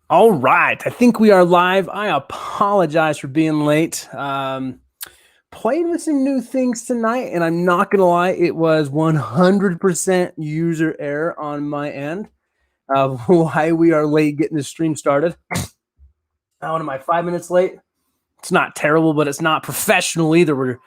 All right, I think we are live. I apologize for being late. Played with some new things tonight, and I'm not going to lie, it was 100% user error on my end of why we are late getting the stream started. How am I 5 minutes late? It's not terrible, but it's not professional either. We're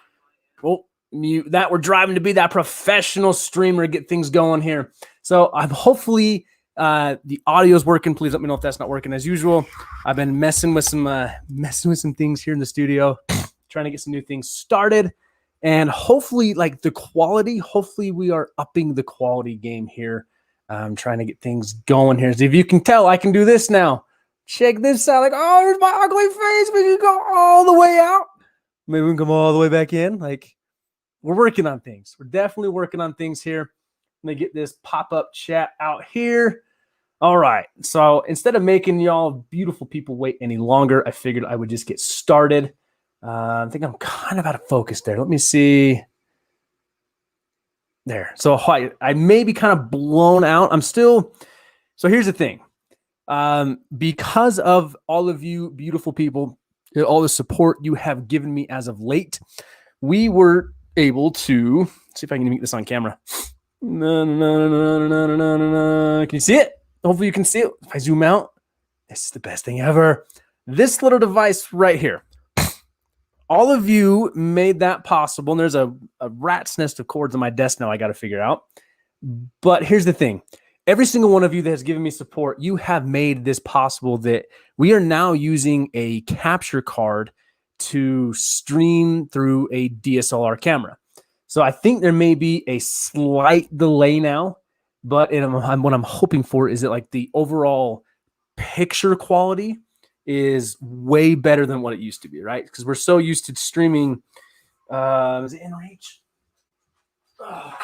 driving to be that professional streamer, get things going here. So I'm hopefully the audio is working. Please let me know if that's not working as usual. I've been messing with some things here in the studio, trying to get some new things started, and hopefully like the quality. Hopefully we are upping the quality game here. I'm trying to get things going here. So if you can tell, I can do this now. Check this out. Like, oh, here's my ugly face. We can go all the way out. Maybe we can come all the way back in. Like, we're working on things. We're definitely working on things here. Let me get this pop-up chat out here. All right. So instead of making y'all beautiful people wait any longer, I figured I would just get started. I think I'm kind of out of focus there. Let me see. There. So I may be kind of blown out. So here's the thing. Because of all of you beautiful people, all the support you have given me as of late, we were able to see if I can get this on camera. Can you see it? Hopefully you can see it. If I zoom out, this is the best thing ever. This little device right here. All of you made that possible. And there's a rat's nest of cords on my desk now I got to figure out. But here's the thing. Every single one of you that has given me support, you have made this possible, that we are now using a capture card to stream through a DSLR camera. So I think there may be a slight delay now, but what I'm hoping for is that like the overall picture quality is way better than what it used to be, right? Because we're so used to streaming. Is it in reach? Oh.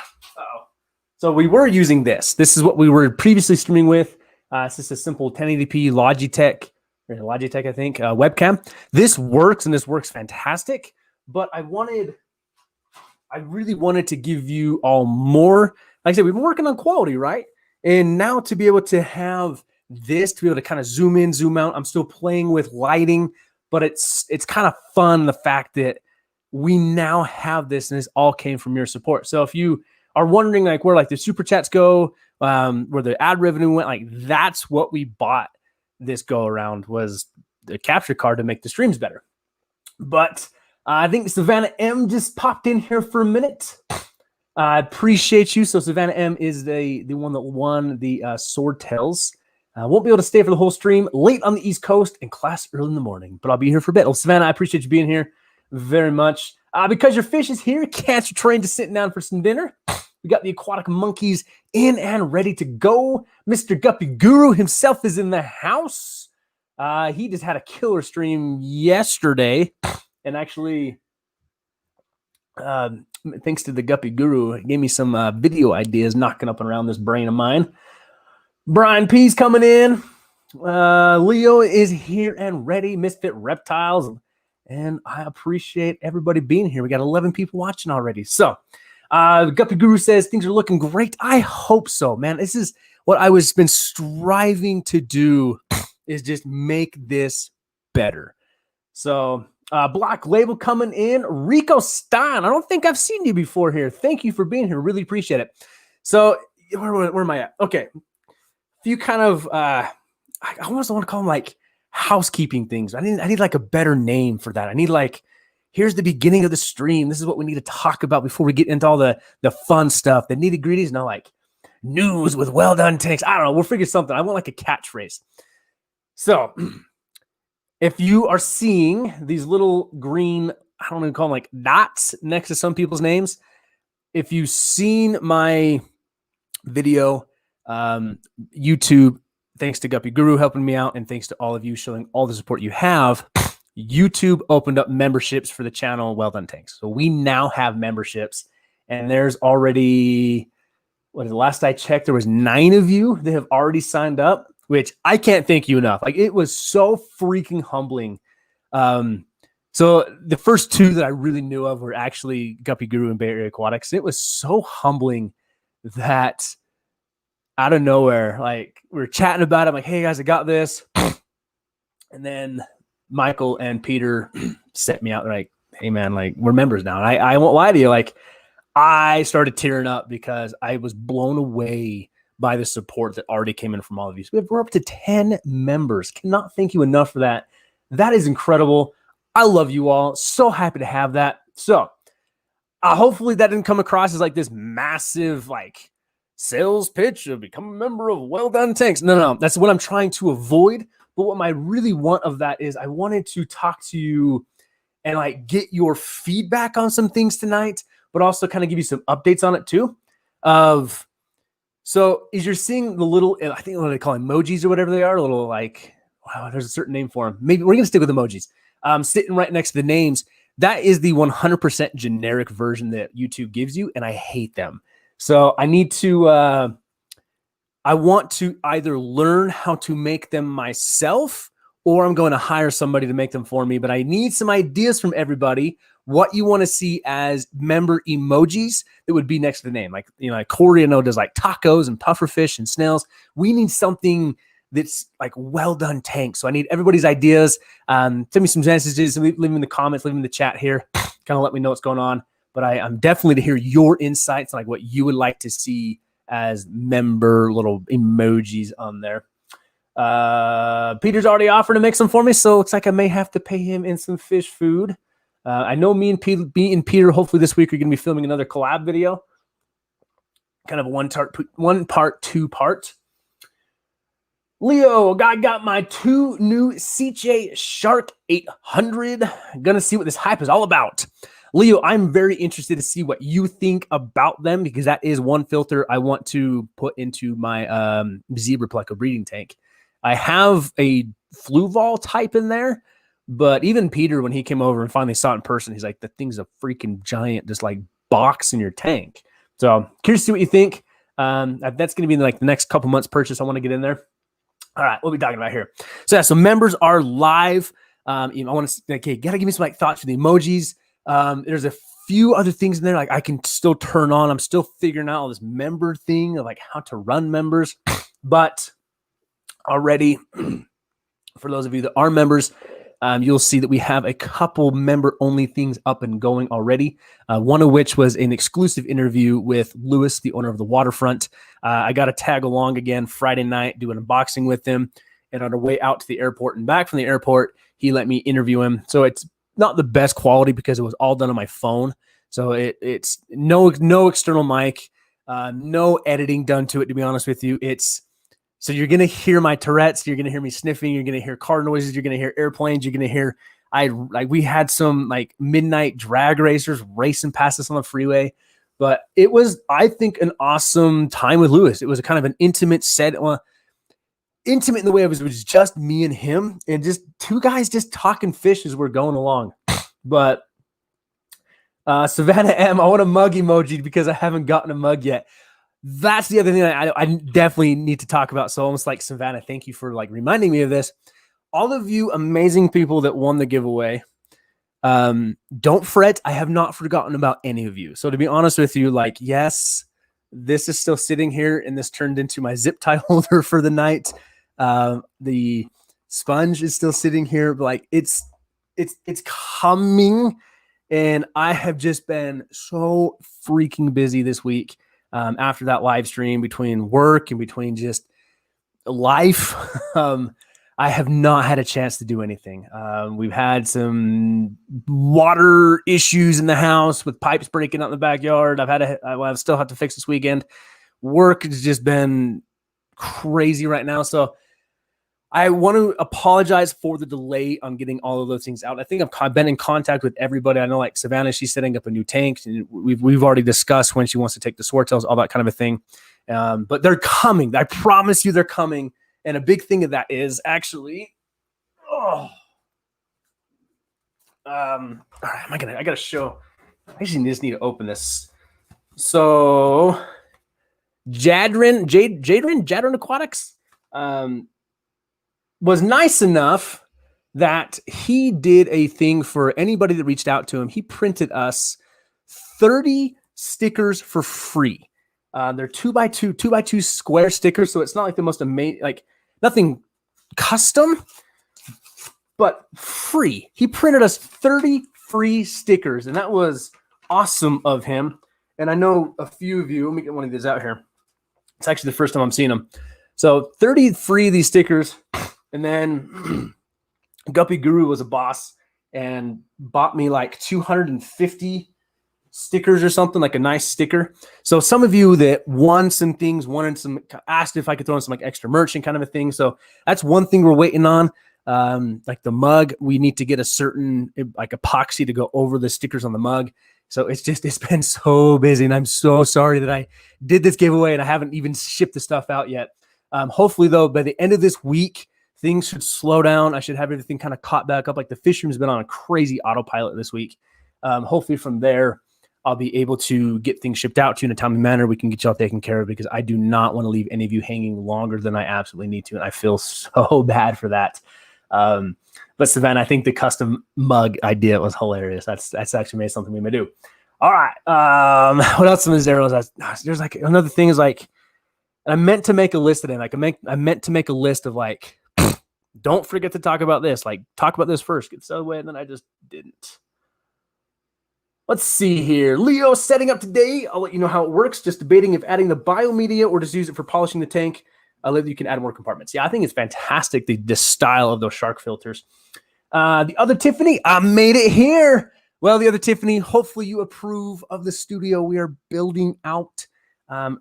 So we were using this. This is what we were previously streaming with. It's just a simple 1080p Logitech, I think, webcam. This works, and this works fantastic. But I really wanted to give you all more. Like I said, we've been working on quality, right? And now to be able to have this, to be able to kind of zoom in, zoom out. I'm still playing with lighting, but it's kind of fun, the fact that we now have this, and this all came from your support. So if you are wondering like where like the super chats go, where the ad revenue went, like that's what we bought this go around, was the capture card to make the streams better. But I think Savannah M just popped in here for a minute. I appreciate you. So Savannah M is the one that won the Sword Tales. Won't be able to stay for the whole stream. Late on the East Coast and class early in the morning, but I'll be here for a bit. Well, Savannah, I appreciate you being here very much. Because your fish is here, cancer trained to sitting down for some dinner. We got the aquatic monkeys in and ready to go. Mr. Guppy Guru himself is in the house. He just had a killer stream yesterday. And actually, thanks to the Guppy Guru, it gave me some video ideas knocking up and around this brain of mine. Brian P's coming in. Leo is here and ready. Misfit Reptiles. And I appreciate everybody being here. We got 11 people watching already. So, Guppy Guru says things are looking great. I hope so, man. This is what I was been striving to do, is just make this better. So, Black Label coming in. Rico Stein. I don't think I've seen you before here. Thank you for being here. Really appreciate it. So, where am I at? Okay. A few kind of, I almost want to call them like housekeeping things. I need like a better name for that. I need like, here's the beginning of the stream. This is what we need to talk about before we get into all the fun stuff, the nitty gritties. No, like news with Well-Don tanks. I don't know. We'll figure something. I want like a catchphrase. So if you are seeing these little green, I don't even call them like dots next to some people's names. If you've seen my video, YouTube, thanks to Guppy Guru helping me out, and thanks to all of you showing all the support you have, YouTube opened up memberships for the channel Well-Don Tanks. So we now have memberships, and there's already, last I checked, there was 9 of you that have already signed up, which I can't thank you enough. Like, it was so freaking humbling. So the first 2 that I really knew of were actually Guppy Guru and Bay Area Aquatics. It was so humbling that out of nowhere, like we were chatting about it. I'm like, hey guys, I got this. And then Michael and Peter set me out. They're like, hey man, like we're members now. And I won't lie to you. Like I started tearing up because I was blown away by the support that already came in from all of you. So we're up to 10 members. Cannot thank you enough for that. That is incredible. I love you all. So happy to have that. So hopefully that didn't come across as like this massive like sales pitch of become a member of Well-Don Tanks. No, that's what I'm trying to avoid. But what I really want of that is I wanted to talk to you and like get your feedback on some things tonight, but also kind of give you some updates on it too. So as you're seeing the little, I think what they call emojis or whatever they are, a little like, wow, there's a certain name for them. Maybe we're going to stick with emojis. Sitting right next to the names. That is the 100% generic version that YouTube gives you, and I hate them. So I need to, I want to either learn how to make them myself, or I'm going to hire somebody to make them for me. But I need some ideas from everybody. What you want to see as member emojis that would be next to the name. Like, you know, like Corey, I know, does like tacos and pufferfish and snails. We need something that's like Well-Don Tanks. So I need everybody's ideas. Send me some messages, leave them in the comments, leave them in the chat here. Kind of let me know what's going on. But I'm definitely to hear your insights, like what you would like to see as member little emojis on there. Peter's already offered to make some for me, so it looks like I may have to pay him in some fish food. I know me and Peter, hopefully this week, are going to be filming another collab video. Kind of one part, two part. Leo, I got my 2 new CJ Shark 800. Gonna see what this hype is all about. Leo, I'm very interested to see what you think about them, because that is one filter I want to put into my zebra pleco breeding tank. I have a Fluval type in there, but even Peter, when he came over and finally saw it in person, he's like, the thing's a freaking giant, just like box in your tank. So curious to see what you think. That's going to be like the next couple months purchase I want to get in there. All right, what are we talking about here? So yeah, so members are live. You know, I want to, okay, gotta give me some like thoughts for the emojis. There's a few other things in there like I can still turn on. I'm still figuring out all this member thing of like how to run members. But already, for those of you that are members, you'll see that we have a couple member-only things up and going already, one of which was an exclusive interview with Lewis, the owner of the Waterfront. I got to tag along again Friday night, do an unboxing with him, and on our way out to the airport and back from the airport, he let me interview him. So it's not the best quality because it was all done on my phone. So it's no external mic, no editing done to it, to be honest with you. So you're going to hear my Tourette's, you're going to hear me sniffing, you're going to hear car noises, you're going to hear airplanes, you're going to hear, we had some like midnight drag racers racing past us on the freeway, but it was, I think, an awesome time with Lewis. It was a kind of an intimate intimate in the way it was just me and him and just two guys just talking fish as we're going along. But Savannah M, I want a mug emoji because I haven't gotten a mug yet. That's the other thing that I definitely need to talk about. So almost like Savannah, thank you for like reminding me of this. All of you amazing people that won the giveaway, don't fret. I have not forgotten about any of you. So to be honest with you, like, yes, this is still sitting here and this turned into my zip tie holder for the night. The sponge is still sitting here, but like it's coming. And I have just been so freaking busy this week. After that live stream, between work and between just life, I have not had a chance to do anything. We've had some water issues in the house with pipes breaking out in the backyard. I've still have to fix this weekend. Work has just been crazy right now. So I want to apologize for the delay on getting all of those things out. I think I've been in contact with everybody. I know like Savannah, she's setting up a new tank. And we've already discussed when she wants to take the swordtails, all that kind of a thing. But they're coming. I promise you they're coming. And a big thing of that is actually, all right, I got to show. I actually just need to open this. So Jadrin Aquatics, was nice enough that he did a thing for anybody that reached out to him. He printed us 30 stickers for free. They're 2x2 square stickers, so it's not like the most amazing, like nothing custom, but free. He printed us 30 free stickers, and that was awesome of him. And I know a few of you, let me get one of these out here. It's actually the first time I'm seeing them. So 30 free of these stickers, and then Guppy Guru was a boss and bought me like 250 stickers or something, like a nice sticker. So some of you that won some things, asked if I could throw in some like extra merch and kind of a thing. So that's one thing we're waiting on. Like the mug, we need to get a certain like epoxy to go over the stickers on the mug. So it's been so busy, and I'm so sorry that I did this giveaway and I haven't even shipped the stuff out yet. Hopefully though, by the end of this week, things should slow down. I should have everything kind of caught back up. Like the fish room's been on a crazy autopilot this week. Hopefully from there, I'll be able to get things shipped out to you in a timely manner. We can get y'all taken care of, because I do not want to leave any of you hanging longer than I absolutely need to. And I feel so bad for that. But Savannah, I think the custom mug idea was hilarious. That's actually made something we may do. All right. What else in the zeros? There's like another thing is like, I meant to make a list today. Like I meant to make a list of like, don't forget to talk about this. Like talk about this first, get this out of the way, and then I just didn't. Let's see here. Leo setting up today. I'll let you know how it works. Just debating if adding the biomedia or just use it for polishing the tank. You can add more compartments. Yeah, I think it's fantastic, the style of those shark filters. The other Tiffany, I made it here. Well, the other Tiffany, hopefully you approve of the studio we are building out.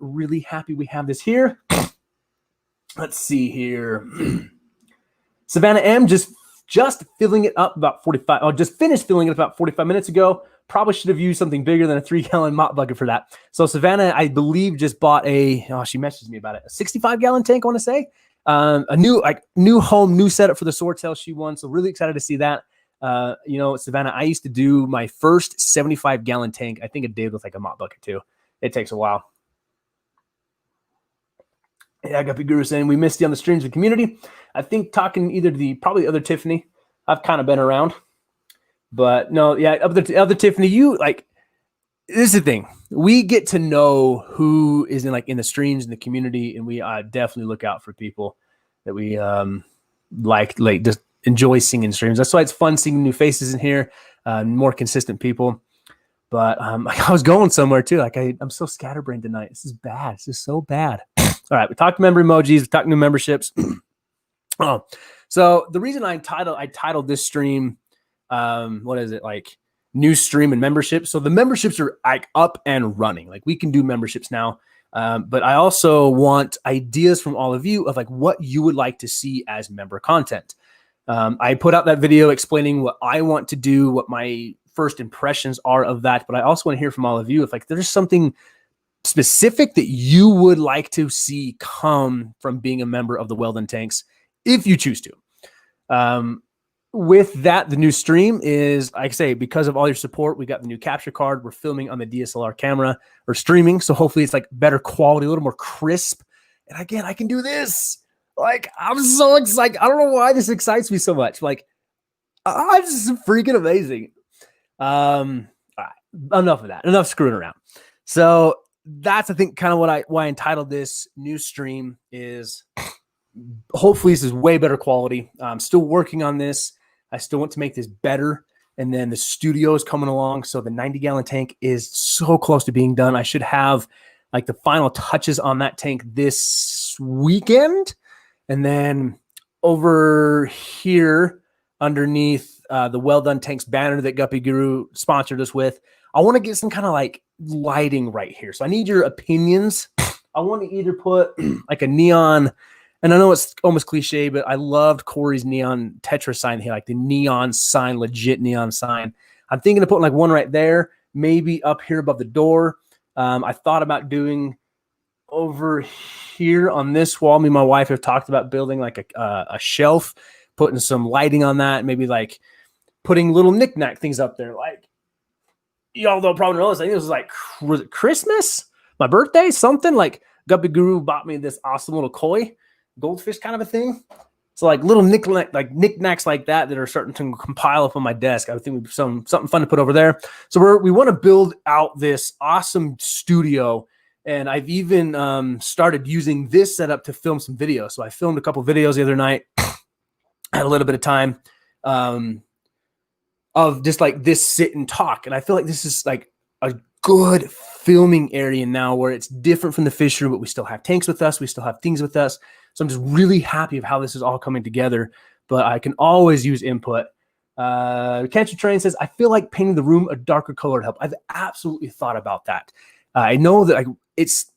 Really happy we have this here. Let's see here. Savannah M just filling it up about 45. Oh, just finished filling it about 45 minutes ago. Probably should have used something bigger than a 3-gallon mop bucket for that. So Savannah, I believe, just bought she messaged me about it, a 65-gallon tank, I want to say. A new home, new setup for the swordtail she won. So really excited to see that. Savannah, I used to do my first 75-gallon tank. I think it did with like a mop bucket too. It takes a while. Yeah, Guppy Guru saying we missed you on the streams of community. I think talking either to probably other Tiffany. I've kind of been around. But no, yeah, other Tiffany, you like, this is the thing. We get to know who is in the streams in the community, and we definitely look out for people that we like just enjoy singing streams. That's why it's fun seeing new faces in here, more consistent people. But I was going somewhere too. Like I'm so scatterbrained tonight. This is bad. This is so bad. All right, we talked member emojis. We talked new memberships. So the reason I titled this stream. What is it, like new stream and membership? So the memberships are like up and running. Like we can do memberships now. But I also want ideas from all of you of like what you would like to see as member content. I put out that video explaining what I want to do, what my first impressions are of that. But I also want to hear from all of you if like there's something specific that you would like to see come from being a member of the Wel-Don Tanks, if you choose to. With that, the new stream is, like I say, because of all your support, we got the new capture card. We're filming on the DSLR camera or streaming. So hopefully it's like better quality, a little more crisp. And again, I can do this. Like, I'm so excited. I don't know why this excites me so much. Like, this is freaking amazing. All right, enough of that. Enough screwing around. So that's, I think, kind of why I entitled this new stream is hopefully this is way better quality. I'm still working on this. I still want to make this better. And then the studio is coming along. So the 90-gallon tank is so close to being done. I should have like the final touches on that tank this weekend. And then over here underneath the Wel-Don Tanks banner that Guppy Guru sponsored us with, I want to get some kind of like lighting right here. So I need your opinions. I want to either put like a neon, and I know it's almost cliche, but I loved Corey's neon Tetra sign here, like the neon sign, legit neon sign. I'm thinking of putting like one right there, maybe up here above the door. I thought about doing over here on this wall. Me and my wife have talked about building like a shelf, putting some lighting on that, maybe like putting little knickknack things up there. Like, y'all don't probably know this. I think it was like, was it Christmas? My birthday? Something like Guppy Guru bought me this awesome little koi goldfish kind of a thing. So like little knickknacks like that are starting to compile up on my desk. I think we'd something fun to put over there. So we want to build out this awesome studio And I've even started using this setup to film some videos. So I filmed a couple videos the other night. I had a little bit of time of just like this sit and talk. And I feel like this is like a good filming area now where it's different from the fish room, but we still have tanks with us. We still have things with us. So I'm just really happy of how this is all coming together, but I can always use input. Catch a Train says, I feel like painting the room a darker color would help. I've absolutely thought about that. I know that it's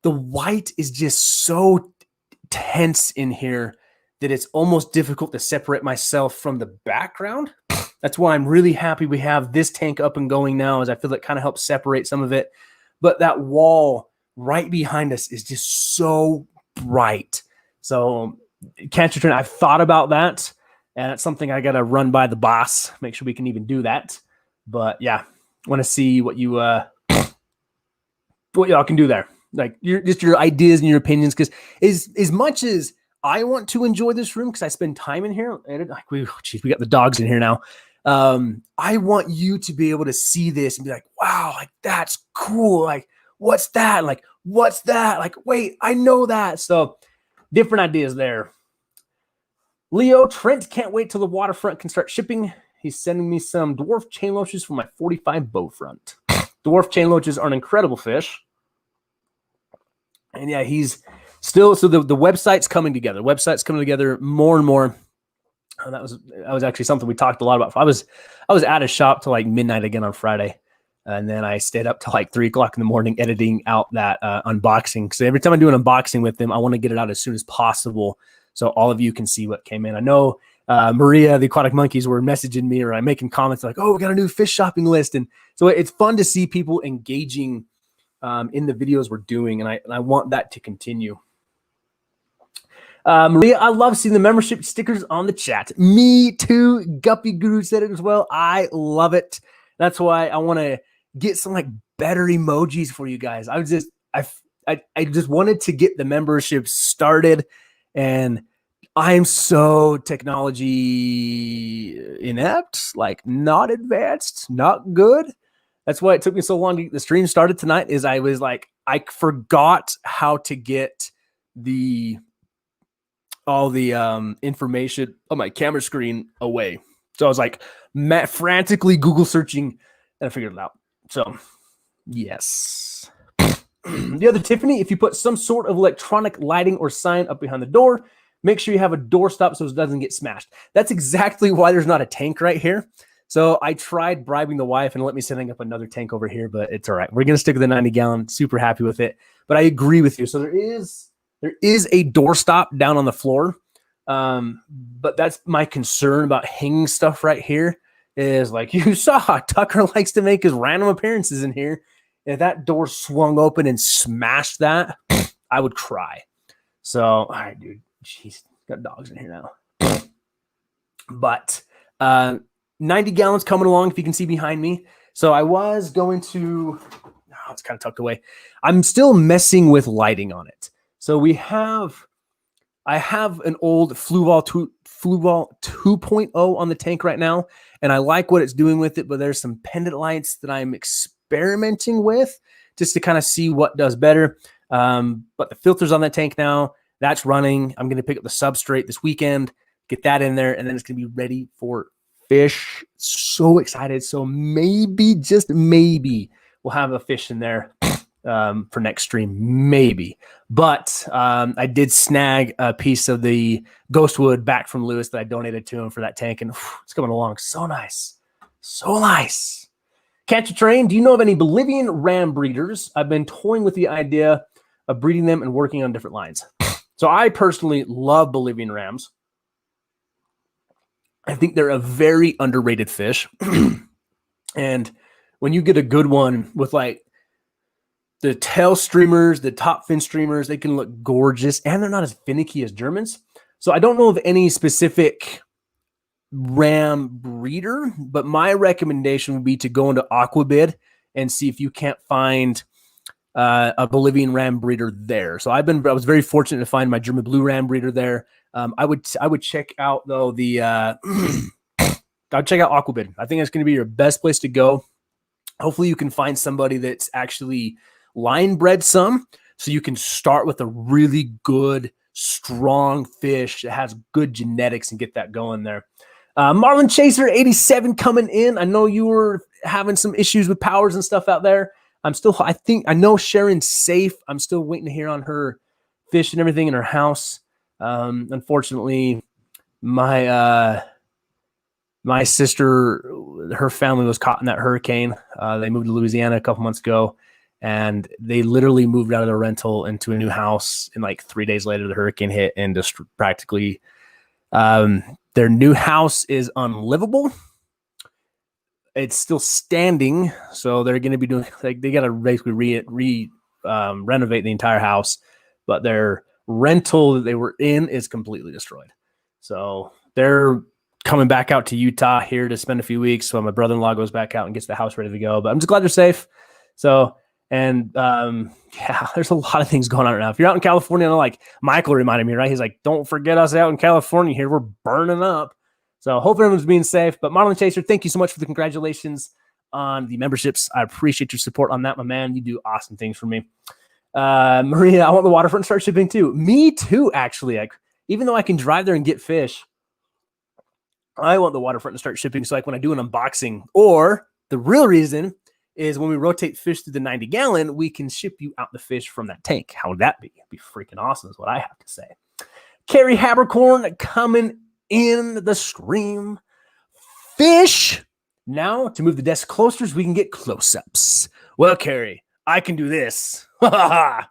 the white is just so tense in here that it's almost difficult to separate myself from the background. That's why I'm really happy we have this tank up and going now, as I feel it kind of helps separate some of it. But that wall right behind us is just so bright. So Catch a Train, I've thought about that. And it's something I got to run by the boss, make sure we can even do that. But yeah, want to see what you what y'all can do there. Like your ideas and your opinions, because as much as I want to enjoy this room because I spend time in here, and like we got the dogs in here now. I want you to be able to see this and be like, wow, like that's cool. Like, what's that? Like, what's that? Like, wait, I know that. So different ideas there. Leo Trent can't wait till the waterfront can start shipping. He's sending me some dwarf chain loaches for my 45 bow front. Dwarf chain loaches are an incredible fish. And yeah, he's still, so the website's coming together. Website's coming together more and more. That was actually something we talked a lot about. I was at a shop till like midnight again on Friday. And then I stayed up till like 3 o'clock in the morning editing out that unboxing. So every time I do an unboxing with them, I want to get it out as soon as possible, so all of you can see what came in. I know Maria, the Aquatic Monkeys, were messaging me or making comments like, oh, we got a new fish shopping list. And so it's fun to see people engaging in the videos we're doing. And I want that to continue. Maria, I love seeing the membership stickers on the chat. Me too. Guppy Guru said it as well. I love it. That's why I want to get some like better emojis for you guys. I just wanted to get the membership started. And I'm so technology inept, like not advanced, not good. That's why it took me so long to get the stream started tonight, is I was like, I forgot how to get all the information on my camera screen away. So I was like frantically Google searching, and I figured it out. So yes. The other Tiffany, if you put some sort of electronic lighting or sign up behind the door, make sure you have a doorstop so it doesn't get smashed. That's exactly why there's not a tank right here. So I tried bribing the wife and let me setting up another tank over here, but it's all right. We're going to stick with the 90-gallon. Super happy with it. But I agree with you. So there is a doorstop down on the floor. But that's my concern about hanging stuff right here, is like you saw, Tucker likes to make his random appearances in here. If that door swung open and smashed that, I would cry. So, all right, dude. Jeez, got dogs in here now. But 90 gallons coming along, if you can see behind me. So I was going to, it's kind of tucked away. I'm still messing with lighting on it. So I have an old Fluval 2.0 on the tank right now, and I like what it's doing with it, but there's some pendant lights that I'm experimenting with just to kind of see what does better. But the filter's on that tank now. That's running. I'm going to pick up the substrate this weekend, get that in there, and then it's going to be ready for fish. So excited. So maybe, just maybe, we'll have a fish in there for next stream, maybe. But I did snag a piece of the Ghostwood back from Lewis that I donated to him for that tank, and it's coming along so nice. So nice. Catch a Train, do you know of any Bolivian ram breeders? I've been toying with the idea of breeding them and working on different lines. So I personally love Bolivian rams. I think they're a very underrated fish. And when you get a good one with like the tail streamers, the top fin streamers, they can look gorgeous, and they're not as finicky as Germans. So I don't know of any specific ram breeder, but my recommendation would be to go into Aquabid and see if you can't find a Bolivian ram breeder there. So I was very fortunate to find my German blue ram breeder there. I would check out though I'd check out Aquabid. I think that's going to be your best place to go. Hopefully you can find somebody that's actually line bred some, so you can start with a really good, strong fish that has good genetics and get that going there. Marlin Chaser 87 coming in. I know you were having some issues with powers and stuff out there. I know Sharon's safe. I'm still waiting to hear on her fish and everything in her house. Unfortunately, my sister, her family was caught in that hurricane. They moved to Louisiana a couple months ago, and they literally moved out of their rental into a new house. And like 3 days later, the hurricane hit and just practically, their new house is unlivable. It's still standing, so they're going to be doing like they got to basically renovate the entire house, but their rental that they were in is completely destroyed. So they're coming back out to Utah here to spend a few weeks. So my brother-in-law goes back out and gets the house ready to go. But I'm just glad they're safe. So and yeah, there's a lot of things going on right now. If you're out in California, I know, like Michael reminded me, right? He's like, "Don't forget us out in California here. We're burning up." So hope everyone's being safe. But Marlin Chaser, thank you so much for the congratulations on the memberships. I appreciate your support on that, my man. You do awesome things for me. Maria, I want the waterfront to start shipping too. Me too, actually. Even though I can drive there and get fish, I want the waterfront to start shipping. So like when I do an unboxing, or the real reason is when we rotate fish through the 90-gallon, we can ship you out the fish from that tank. How would that be? It'd be freaking awesome is what I have to say. Carrie Habercorn coming in the stream. Fish. Now, to move the desk closer so we can get close-ups. Well, Carrie, I can do this. Not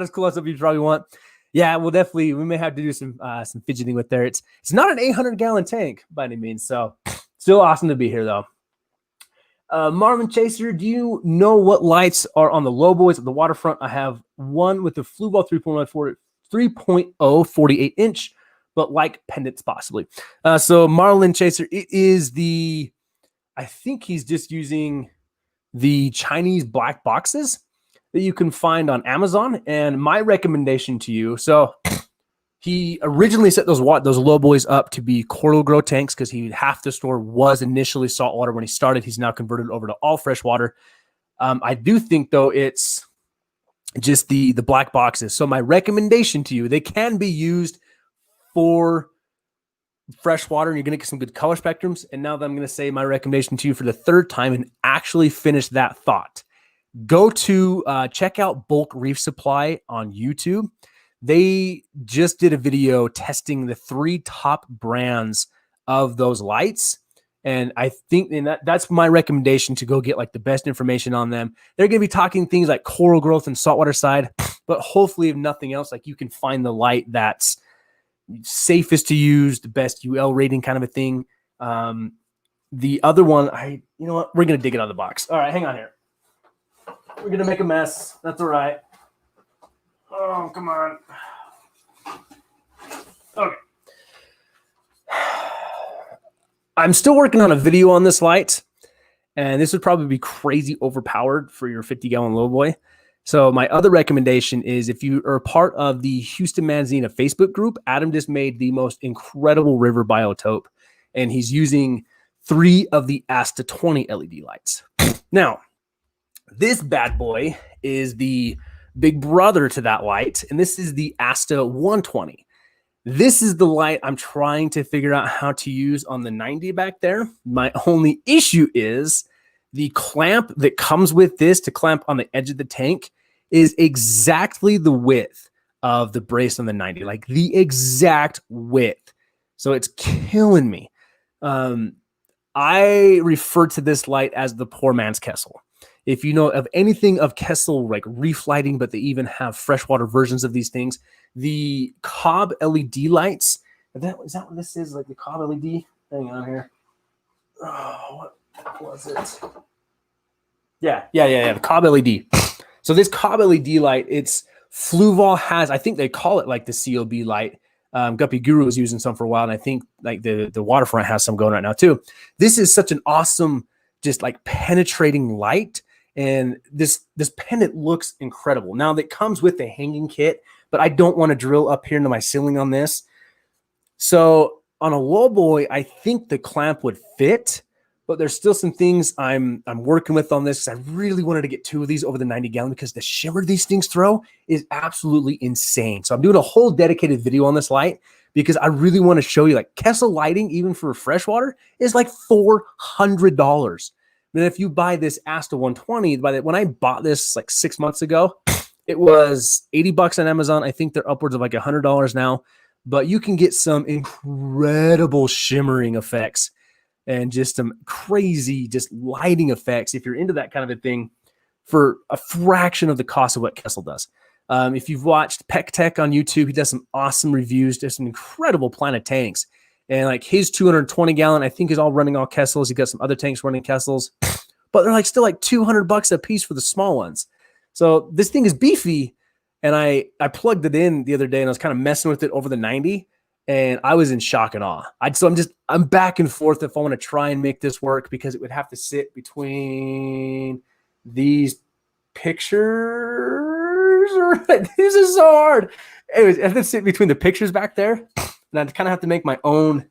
as close up as you probably want. Yeah, we'll definitely, we may have to do some fidgeting with there. It's not an 800-gallon tank by any means, so still awesome to be here, though. Marlin Chaser, do you know what lights are on the low boys at the waterfront? I have one with the Fluval 3.0 48 inch, but like pendants possibly. So Marlin Chaser, it is I think he's just using the Chinese black boxes that you can find on Amazon. And my recommendation to you, so he originally set those low boys up to be coral grow tanks because half the store was initially saltwater when he started. He's now converted over to all freshwater. I do think, though, it's just the black boxes. So my recommendation to you, they can be used for freshwater and you're going to get some good color spectrums. And now that I'm going to say my recommendation to you for the third time and actually finish that thought, go to check out Bulk Reef Supply on YouTube. They just did a video testing the 3 top brands of those lights. And I think that's my recommendation to go get like the best information on them. They're going to be talking things like coral growth and saltwater side, but hopefully if nothing else, like you can find the light that's safest to use, the best UL rating kind of a thing. The other one, you know what? We're going to dig it out of the box. All right, hang on here. We're going to make a mess. That's all right. Oh, come on. Okay. I'm still working on a video on this light, and this would probably be crazy overpowered for your 50-gallon lowboy. So my other recommendation is if you are part of the Houston Manzana Facebook group, Adam just made the most incredible river biotope, and he's using 3 of the Asta 20 LED lights. Now, this bad boy is the big brother to that light, and this is the Asta 120. This is the light I'm trying to figure out how to use on the 90 back there. My only issue is the clamp that comes with this to clamp on the edge of the tank is exactly the width of the brace on the 90, like the exact width. So it's killing me. I refer to this light as the poor man's Kessel. If you know of anything of Kessel, like reef lighting, but they even have freshwater versions of these things, the Cobb LED lights, is that what this is? Like the Cobb LED? Hang on here. Oh, what was it? Yeah. The Cobb LED. So this Cobb LED light, it's Fluval has, I think they call it like the COB light. Guppy Guru was using some for a while, and I think like the Waterfront has some going right now too. This is such an awesome, just like penetrating light, and this pendant looks incredible. Now that comes with a hanging kit, but I don't want to drill up here into my ceiling on this. So on a lowboy, I think the clamp would fit, but there's still some things I'm working with on this. I really wanted to get 2 of these over the 90 gallon because the shimmer these things throw is absolutely insane. So I'm doing a whole dedicated video on this light because I really want to show you, like, Kessel lighting, even for freshwater, is like $400. Then if you buy this Asta 120, when I bought this like 6 months ago, it was $80 on Amazon. I think they're upwards of like $100 now, but you can get some incredible shimmering effects and just some crazy just lighting effects if you're into that kind of a thing for a fraction of the cost of what Kessel does. If you've watched Peck Tech on YouTube, he does some awesome reviews. There's some incredible Planet tanks. And like his 220 gallon, I think, is all running all Kessels. He got some other tanks running Kessels, but they're like still like $200 a piece for the small ones. So this thing is beefy. And I plugged it in the other day and I was kind of messing with it over the 90 and I was in shock and awe. I'm back and forth if I want to try and make this work because it would have to sit between these pictures. This is so hard. Anyways, I have to sit between the pictures back there. And I kind of have to make my own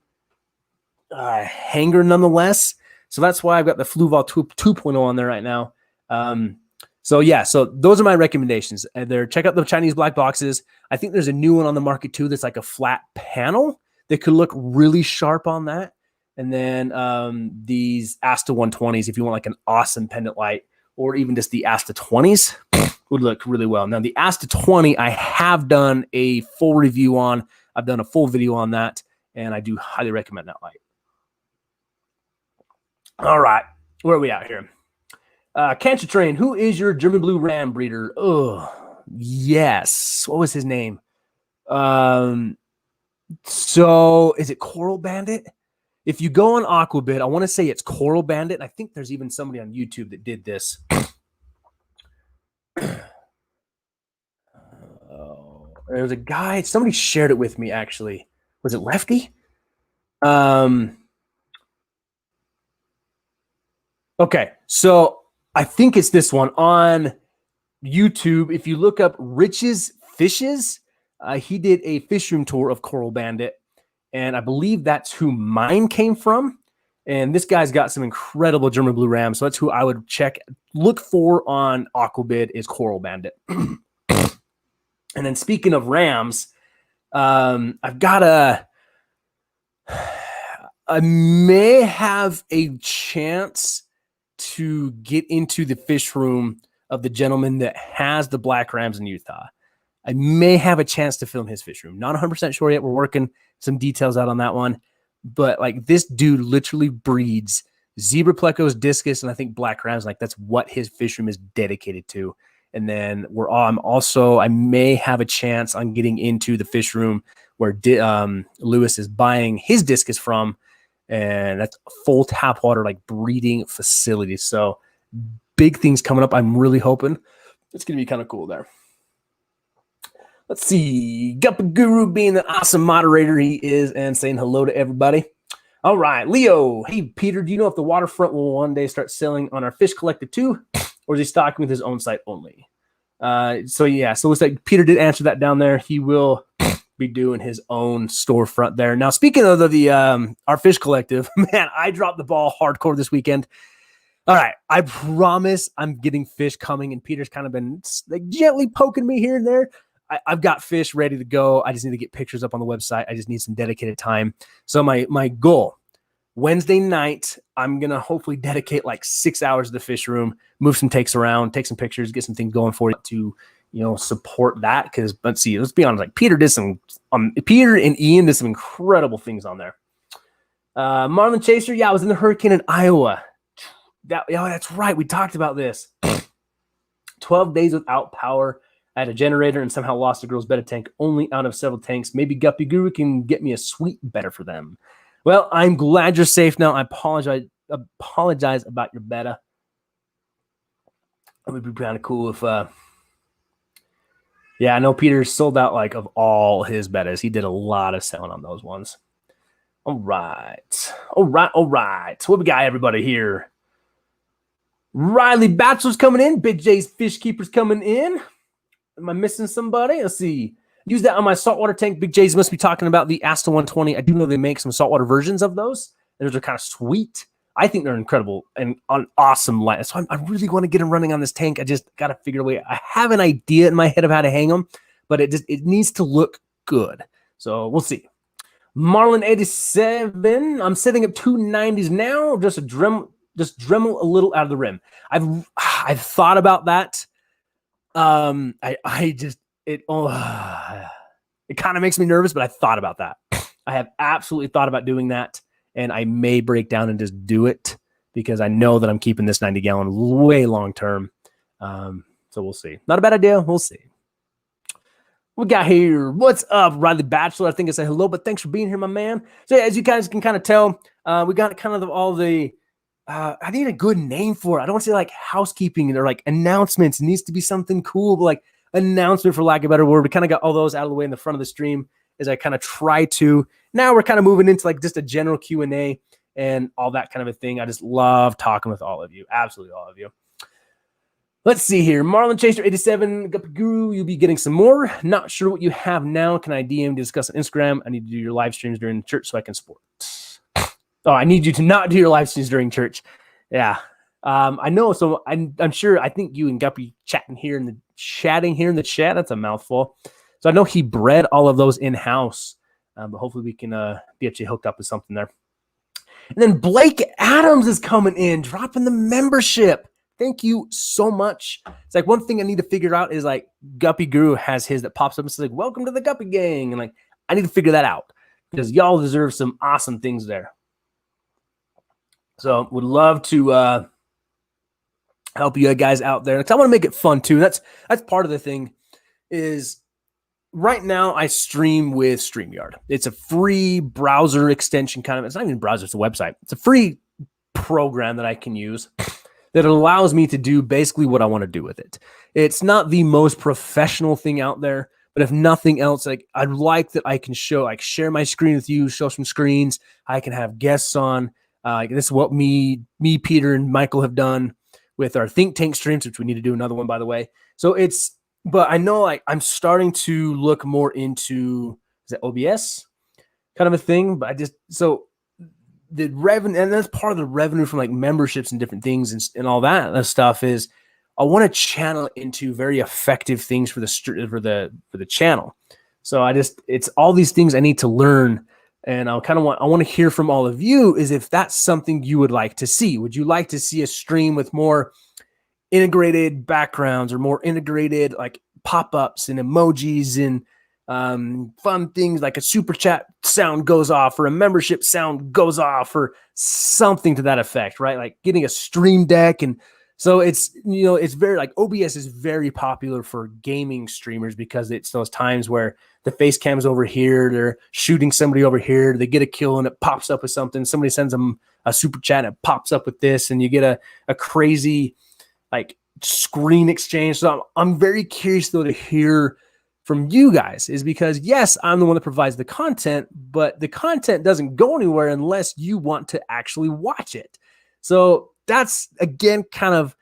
hanger nonetheless. So that's why I've got the Fluval 2.0 on there right now. So those are my recommendations. Check out the Chinese black boxes. I think there's a new one on the market too that's like a flat panel that could look really sharp on that. And then these Asta 120s, if you want like an awesome pendant light, or even just the Asta 20s, would look really well. Now the Asta 20, I have done a full review on. I've done a full video on that, and I do highly recommend that light. All right, where are we at here? Cancer Train, who is your German Blue Ram breeder? Oh, yes. What was his name? So is it Coral Bandit? If you go on Aquabid, I want to say it's Coral Bandit. And I think there's even somebody on YouTube that did this. There was a guy, somebody shared it with me actually. Was it Lefty? Okay, so I think it's this one on YouTube. If you look up Rich's Fishes, he did a fish room tour of Coral Bandit, and I believe that's who mine came from. And this guy's got some incredible German Blue Rams, so that's who I would look for on Aquabid is Coral Bandit. And then speaking of Rams, I may have a chance to get into the fish room of the gentleman that has the black Rams in Utah. I may have a chance to film his fish room. Not 100% sure yet. We're working some details out on that one. But like this dude literally breeds zebra plecos, discus, and I think black Rams. Like that's what his fish room is dedicated to. And then I may have a chance on getting into the fish room where Lewis is buying his discus from, and that's a full tap water like breeding facility. So big things coming up. I'm really hoping it's going to be kind of cool there. Let's see. Guppy Guru being the awesome moderator he is and saying hello to everybody. All right, Leo. Hey, Peter, do you know if the waterfront will one day start selling on our Fish Collective too? Or is he stocking with his own site only? So it looks like Peter did answer that down there. He will be doing his own storefront there. Now, speaking of our Fish Collective, man, I dropped the ball hardcore this weekend. All right, I promise I'm getting fish coming, and Peter's kind of been like gently poking me here and there. I've got fish ready to go. I just need to get pictures up on the website. I just need some dedicated time. So my goal, Wednesday night, I'm going to hopefully dedicate like 6 hours to the fish room, move some takes around, take some pictures, get some things going for it to, support that. Because let's be honest, like Peter and Ian did some incredible things on there. Marlin Chaser, I was in the hurricane in Iowa. That's right. We talked about this. 12 days without power. I had a generator and somehow lost a girl's betta tank only out of several tanks. Maybe Guppy Guru can get me a sweet betta for them. Well, I'm glad you're safe now. I apologize about your betta. It would be kind of cool if I know Peter sold out like of all his bettas. He did a lot of selling on those ones. All right. So what we got, everybody here? Riley Bachelor's coming in. Big J's Fish Keeper's coming in. Am I missing somebody? Let's see. Use that on my saltwater tank. Big J's must be talking about the Asta 120. I do know they make some saltwater versions of those. Those are kind of sweet. I think they're incredible and an awesome light. So I really want to get them running on this tank. I just got to figure a way. I have an idea in my head of how to hang them, but it needs to look good. So we'll see. Marlin 87. I'm setting up 290s now. Just Dremel a little out of the rim. I've thought about that. It kind of makes me nervous, but I thought about that. I have absolutely thought about doing that, and I may break down and just do it because I know that I'm keeping this 90-gallon way long term. So we'll see. Not a bad idea. We'll see. We got here. What's up, Riley Bachelor? I think I said hello, but thanks for being here, my man. So as you guys can kind of tell, we got kind of all the I need a good name for it. I don't want to say like housekeeping or like announcements. It needs to be something cool, but like announcement for lack of a better word. We kind of got all those out of the way in the front of the stream as I kind of try to. Now we're kind of moving into like just a general Q&A and all that kind of a thing. I just love talking with all of you. Absolutely all of you. Let's see here. Marlon Chaser 87, Guppy Guru, you'll be getting some more. Not sure what you have now. Can I DM to discuss on Instagram? I need to do your live streams during church so I can support. Oh, I need you to not do your live streams during church. Yeah. I know. So I'm sure, I think you and Guppy chatting here in the chat. That's a mouthful. So I know he bred all of those in-house, but hopefully we can get you hooked up with something there. And then Blake Adams is coming in, dropping the membership. Thank you so much. It's like one thing I need to figure out is like Guppy Guru has his that pops up and says like, welcome to the Guppy gang. And like, I need to figure that out because y'all deserve some awesome things there. So would love to help you guys out there. Because I want to make it fun too. That's part of the thing is right now I stream with StreamYard. It's a free browser extension kind of. It's not even a browser. It's a website. It's a free program that I can use that allows me to do basically what I want to do with it. It's not the most professional thing out there, but if nothing else, like I'd like that I can show, like share my screen with you, show some screens. I can have guests on. This is what me, Peter, and Michael have done with our Think Tank streams, which we need to do another one, by the way. So but I know like I'm starting to look more into, is it OBS kind of a thing? But the revenue, and that's part of the revenue from like memberships and different things and all that stuff is I want to channel into very effective things for the channel. So it's all these things I need to learn. And I want to hear from all of you is if that's something you would like to see. Would you like to see a stream with more integrated backgrounds or more integrated like pop-ups and emojis and fun things like a super chat sound goes off or a membership sound goes off or something to that effect, right? Like getting a stream deck. And so it's very like OBS is very popular for gaming streamers because it's those times where the face cam's over here, they're shooting somebody over here, they get a kill and it pops up with something. Somebody sends them a super chat and it pops up with this and you get a crazy like screen exchange. So I'm very curious though to hear from you guys is because yes, I'm the one that provides the content, but the content doesn't go anywhere unless you want to actually watch it. So that's again, kind of,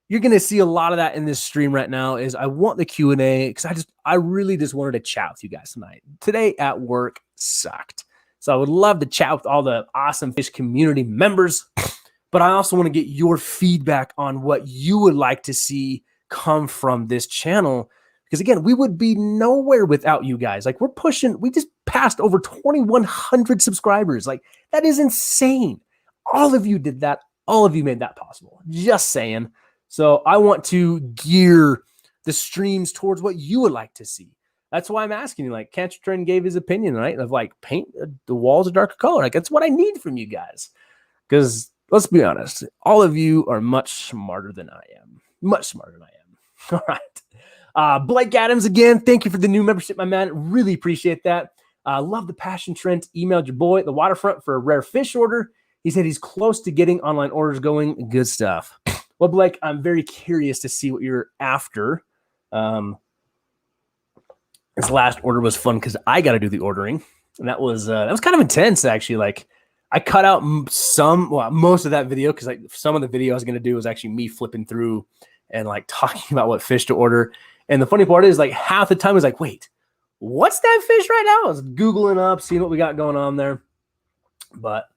you're going to see a lot of that in this stream right now is I want the Q&A because I really just wanted to chat with you guys tonight. Today at work sucked. So I would love to chat with all the awesome fish community members, but I also want to get your feedback on what you would like to see come from this channel. Because again, we would be nowhere without you guys. Like we just passed over 2,100 subscribers. Like that is insane. All of you did that. All of you made that possible. Just saying. So I want to gear the streams towards what you would like to see. That's why I'm asking you, like Cancer Trend gave his opinion, right? Of like paint the walls a darker color. Like that's what I need from you guys. Because let's be honest, all of you are much smarter than I am. Much smarter than I am. All right. Blake Adams again. Thank you for the new membership, my man. Really appreciate that. Love the passion. Trent emailed your boy at the waterfront for a rare fish order. He said he's close to getting online orders going. Good stuff. Well, Blake, I'm very curious to see what you're after. This last order was fun because I got to do the ordering, and that was kind of intense actually. Like I cut out most of that video because like some of the video I was going to do was actually me flipping through and like talking about what fish to order. And the funny part is like half the time I was like, wait, what's that fish right now? I was Googling up, seeing what we got going on there. But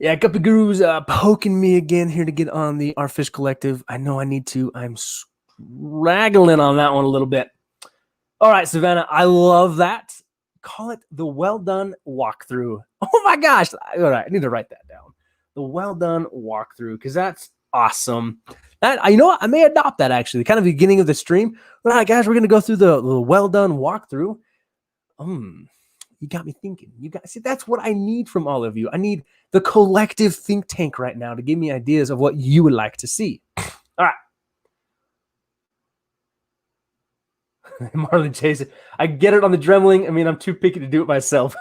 Yeah, Guppy Guru's poking me again here to get on the Our Fish Collective. I know I need to. I'm straggling on that one a little bit. All right, Savannah, I love that. Call it the Well-Don walkthrough. Oh my gosh. All right, I need to write that down. The Well-Don walkthrough, because that's awesome. That you know what? I may adopt that actually. Kind of the beginning of the stream. All right, guys, we're gonna go through the Well-Don walkthrough. You got me thinking. See, that's what I need from all of you. I need the collective think tank right now to give me ideas of what you would like to see. All right. Marlon Chase. I get it on the Dremling. I mean, I'm too picky to do it myself.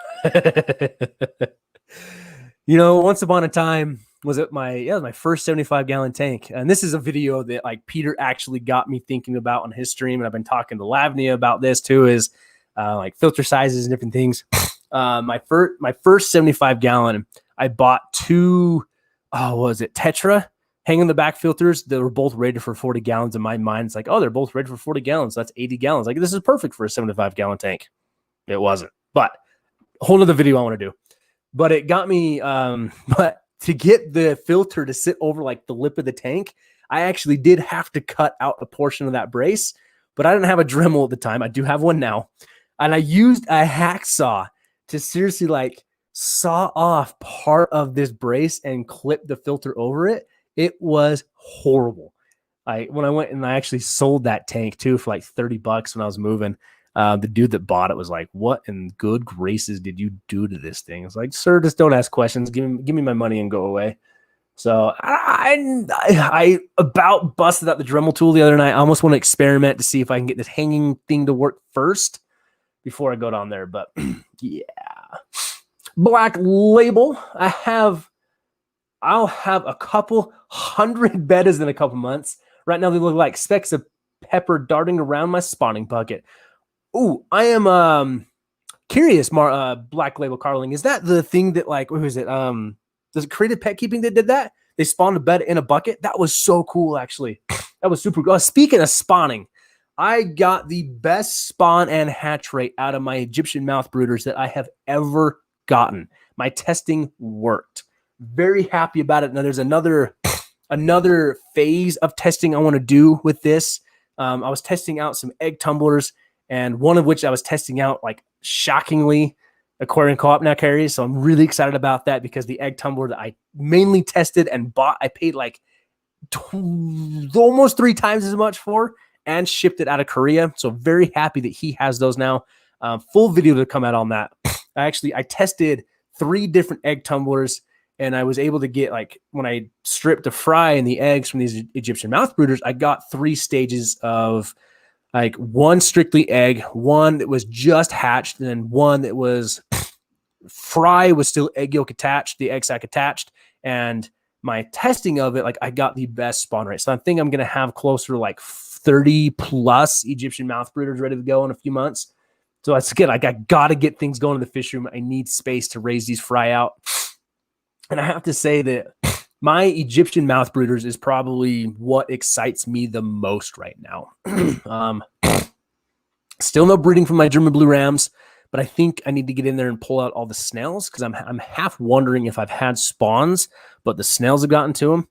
You know, once upon a time, was it my first 75-gallon tank. And this is a video that like Peter actually got me thinking about on his stream. And I've been talking to Lavnia about this too, is like filter sizes and different things. My first 75-gallon, I bought two, what was it, Tetra hanging the back filters that were both rated for 40 gallons. In my mind, it's like, oh, they're both rated for 40 gallons. So that's 80 gallons. Like, this is perfect for a 75-gallon tank. It wasn't. But a whole other video I want to do. But it got me, but to get the filter to sit over like the lip of the tank, I actually did have to cut out a portion of that brace, but I didn't have a Dremel at the time. I do have one now. And I used a hacksaw to seriously like saw off part of this brace and clip the filter over it. It was horrible. When I went and I actually sold that tank too for like $30 when I was moving, the dude that bought it was like, "What in good graces did you do to this thing?" It's like, "Sir, just don't ask questions. Give me my money and go away." So I about busted out the Dremel tool the other night. I almost want to experiment to see if I can get this hanging thing to work first before I go down there. But yeah, Black Label. I'll have a couple hundred bettas in a couple months. Right now, they look like specks of pepper darting around my spawning bucket. Ooh, I am curious, Black Label Carling. Is that the thing that like, what was it? Does it Creative Pet Keeping that did that? They spawned a bed in a bucket. That was so cool, actually. That was super cool. Speaking of spawning, I got the best spawn and hatch rate out of my Egyptian mouth brooders that I have ever gotten. My testing worked. Very happy about it. Now there's another phase of testing I want to do with this. I was testing out some egg tumblers, and one of which I was testing out like shockingly Aquarium Co-op now carries. So I'm really excited about that because the egg tumbler that I mainly tested and bought, I paid like almost 3 times as much for and shipped it out of Korea. So very happy that he has those now. Full video to come out on that. I tested 3 different egg tumblers, and I was able to get, like, when I stripped the fry and the eggs from these Egyptian mouth brooders, I got 3 stages of like one strictly egg, one that was just hatched, and then one that was fry was still egg yolk attached, the egg sac attached. And my testing of it, like, I got the best spawn rate. So I think I'm going to have closer to like 30 plus Egyptian mouth brooders ready to go in a few months. So that's good. Like, I got to get things going in the fish room. I need space to raise these fry out. And I have to say that my Egyptian mouth brooders is probably what excites me the most right now. Still no breeding from my German blue rams, but I think I need to get in there and pull out all the snails because I'm half wondering if I've had spawns, but the snails have gotten to them.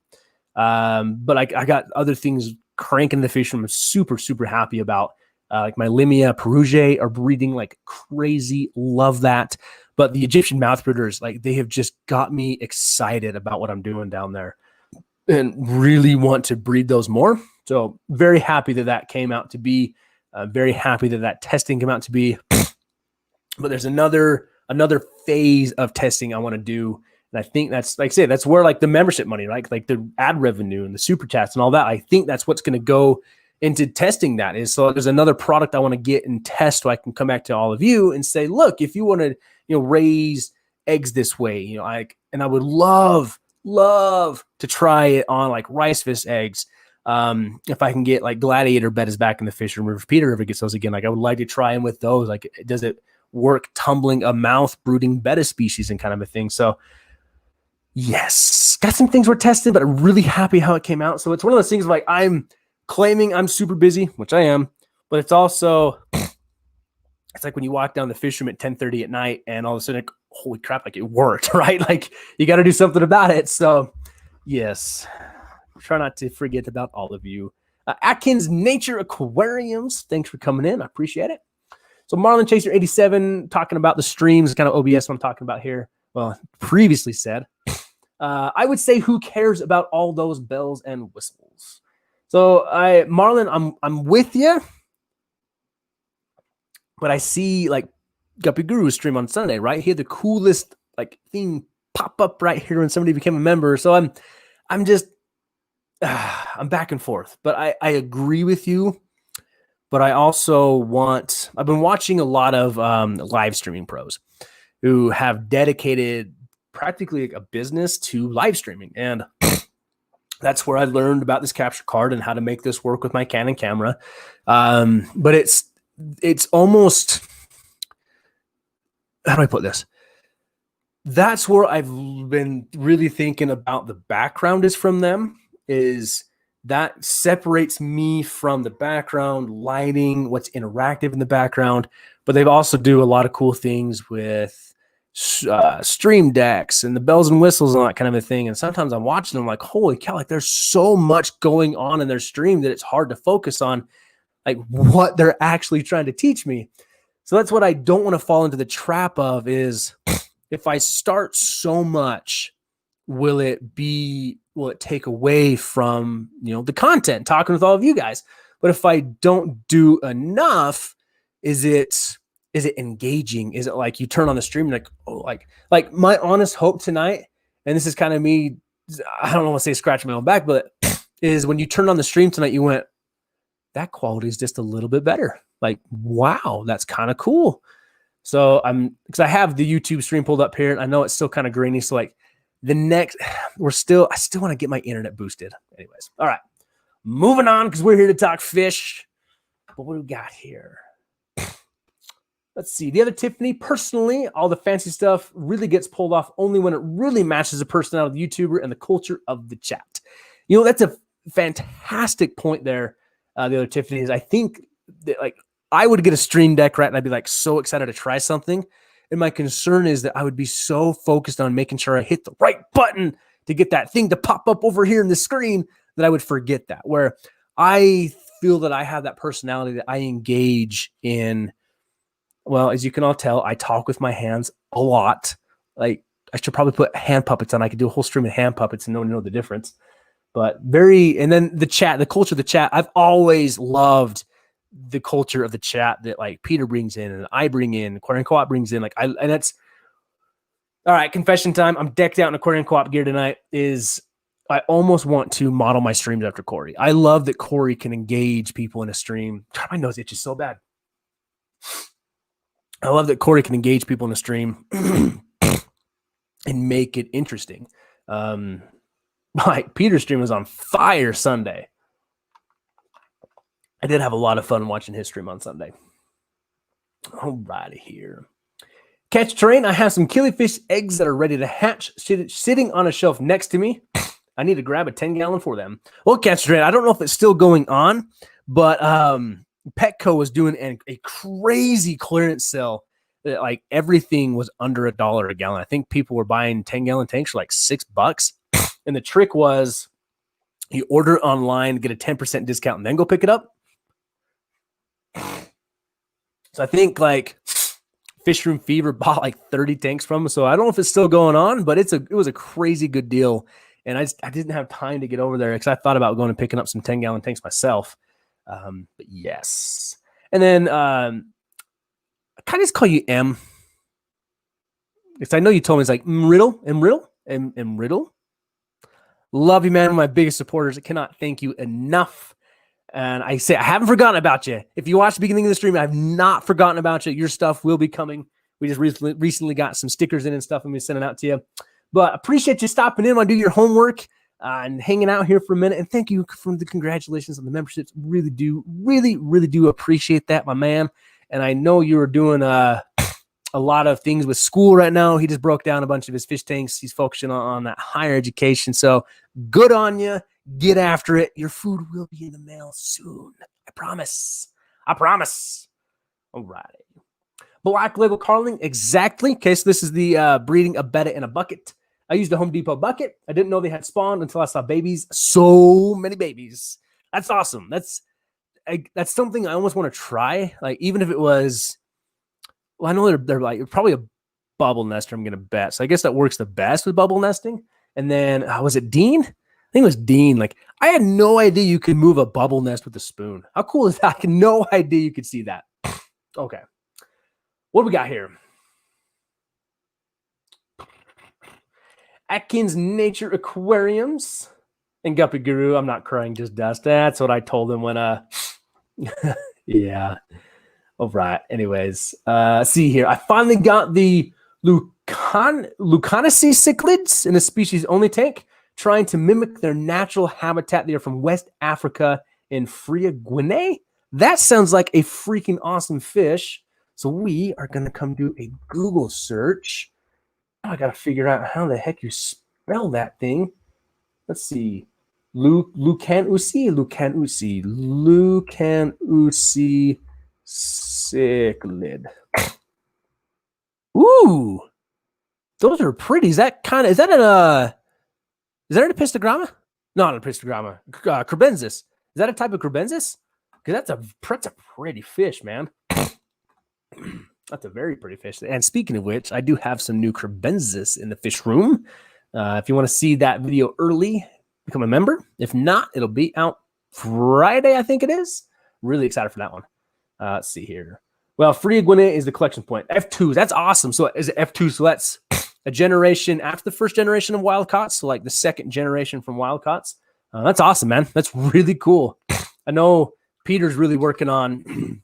But I got other things cranking the fish room. I'm super, super happy about. Like my Limia Perugia are breeding like crazy. Love that. But the Egyptian mouth brooders, like, they have just got me excited about what I'm doing down there and really want to breed those more. So very happy that that came out to be. Very happy that that testing came out to be. But there's another phase of testing I want to do. And I think that's, like I say, that's where like the membership money, right? Like the ad revenue and the super chats and all that. I think that's what's going to go into testing that is. So there's another product I want to get and test so I can come back to all of you and say, look, if you want to, raise eggs this way, and I would love to try it on like rice fish eggs. If I can get like gladiator bettas back in the fish room, or if Peter ever gets those again, like I would like to try them with those. Like, does it work tumbling a mouth brooding betta species and kind of a thing? So yes, got some things we're testing, but I'm really happy how it came out. So it's one of those things like I'm claiming I'm super busy, which I am, but it's also, it's like when you walk down the fish room at 10:30 at night and all of a sudden, holy crap, like it worked, right? Like you got to do something about it. So yes, try not to forget about all of you. Atkins Nature Aquariums, thanks for coming in. I appreciate it. So Marlon Chaser 87 talking about the streams, kind of OBS what I'm talking about here. Well, previously said, I would say who cares about all those bells and whistles? So Marlon, I'm with you, but I see like Guppy Guru stream on Sunday, right? He had the coolest like thing pop up right here when somebody became a member. So I'm just I'm back and forth, but I agree with you. But I also I've been watching a lot of live streaming pros who have dedicated practically like a business to live streaming. And that's where I learned about this capture card and how to make this work with my Canon camera. But it's almost, how do I put this? That's where I've been really thinking about the background is from them, is that separates me from the background, lighting, what's interactive in the background. But they also do a lot of cool things with stream decks and the bells and whistles and that kind of a thing. And sometimes I'm watching them like, holy cow, like there's so much going on in their stream that it's hard to focus on like what they're actually trying to teach me. So that's what I don't want to fall into the trap of, is if I start so much, will it take away from, the content, talking with all of you guys? But if I don't do enough, is it engaging? Is it like you turn on the stream and like, oh, like my honest hope tonight, and this is kind of me, I don't want to say scratching my own back, but is when you turned on the stream tonight, you went, that quality is just a little bit better. Like, wow, that's kind of cool. So because I have the YouTube stream pulled up here, and I know it's still kind of grainy. So like I still want to get my internet boosted. Anyways, all right, moving on, because we're here to talk fish. But what do we got here? Let's see. The other Tiffany, personally, all the fancy stuff really gets pulled off only when it really matches the personality of the YouTuber and the culture of the chat. That's a fantastic point there. The other Tiffany is, I think that like I would get a stream deck, right? And I'd be like so excited to try something. And my concern is that I would be so focused on making sure I hit the right button to get that thing to pop up over here in the screen that I would forget that. Where I feel that I have that personality that I engage in. Well, as you can all tell, I talk with my hands a lot. Like I should probably put hand puppets on. I could do a whole stream of hand puppets and no one know the difference. But and then the chat, the culture of the chat, I've always loved the culture of the chat that like Peter brings in and I bring in, Aquarium Co-op brings in. And that's all right. Confession time. I'm decked out in Aquarium Co-op gear tonight. I almost want to model my streams after Corey. I love that Corey can engage people in a stream. God, my nose itches so bad. I love that Corey can engage people in a stream and make it interesting. Like Peter's stream was on fire Sunday. I did have a lot of fun watching his stream on Sunday. All righty here. Catch terrain. I have some killifish eggs that are ready to hatch sitting on a shelf next to me. I need to grab a 10-gallon for them. Well, catch terrain, I don't know if it's still going on, but Petco was doing a crazy clearance sale that like everything was under $1 a gallon. I think people were buying 10-gallon tanks for like $6. And the trick was you order it online, get a 10% discount, and then go pick it up. So I think like Fish Room Fever bought like 30 tanks from them. So I don't know if it's still going on, but it was a crazy good deal. And I didn't have time to get over there because I thought about going and picking up some 10-gallon tanks myself. But yes. And then I kind of just call you M. Because I know you told me it's like M Riddle. Love you, man. One of my biggest supporters. I cannot thank you enough. And I say, I haven't forgotten about you. If you watch the beginning of the stream, I've not forgotten about you. Your stuff will be coming. We just recently got some stickers in and stuff, and we sent it out to you. But appreciate you stopping in. I do your homework and hanging out here for a minute. And thank you for the congratulations on the memberships. Really do appreciate that, my man. And I know you were doing a lot of things with school right now. He just broke down a bunch of his fish tanks. He's focusing on that higher education. So good on you. Get after it. Your food will be in the mail soon. I promise. All right. Black label carling, exactly. Okay, so this is the breeding a betta in a bucket. I used a Home Depot bucket. I didn't know they had spawned until I saw babies. So many babies. That's awesome. That's something I almost want to try. Like, even if it was, well, I know they're like probably a bubble nester, I'm going to bet. So I guess that works the best with bubble nesting. And then, was it Dean? I think it was Dean. Like, I had no idea you could move a bubble nest with a spoon. How cool is that? I had no idea you could see that. Okay. What do we got here? Atkins Nature Aquariums and Guppy Guru. I'm not crying, just dust. That's what I told him when, yeah. All right. Anyways, see here. I finally got the Lucanaceae cichlids in a species only tank, trying to mimic their natural habitat. They are from West Africa in Fria Guinea. That sounds like a freaking awesome fish. So we are going to come do a Google search. I got to figure out how the heck you spell that thing. Let's see. Lucanaceae cichlid. Ooh, those are pretty. Is that an epistogramma? Not an epistogramma. Crebensis. Is that a type of crebensis? Because that's a pretty fish, man. That's a very pretty fish. And speaking of which, I do have some new crebensis in the fish room. If you want to see that video early, become a member. If not, it'll be out Friday, I think it is. Really excited for that one. Let's see here. Well, Fria Guinea is the collection point. F2s, that's awesome. So is it F2? So that's a generation after the first generation of wild caughts. So like the second generation from wild caughts. That's awesome, man. That's really cool. I know Peter's really working on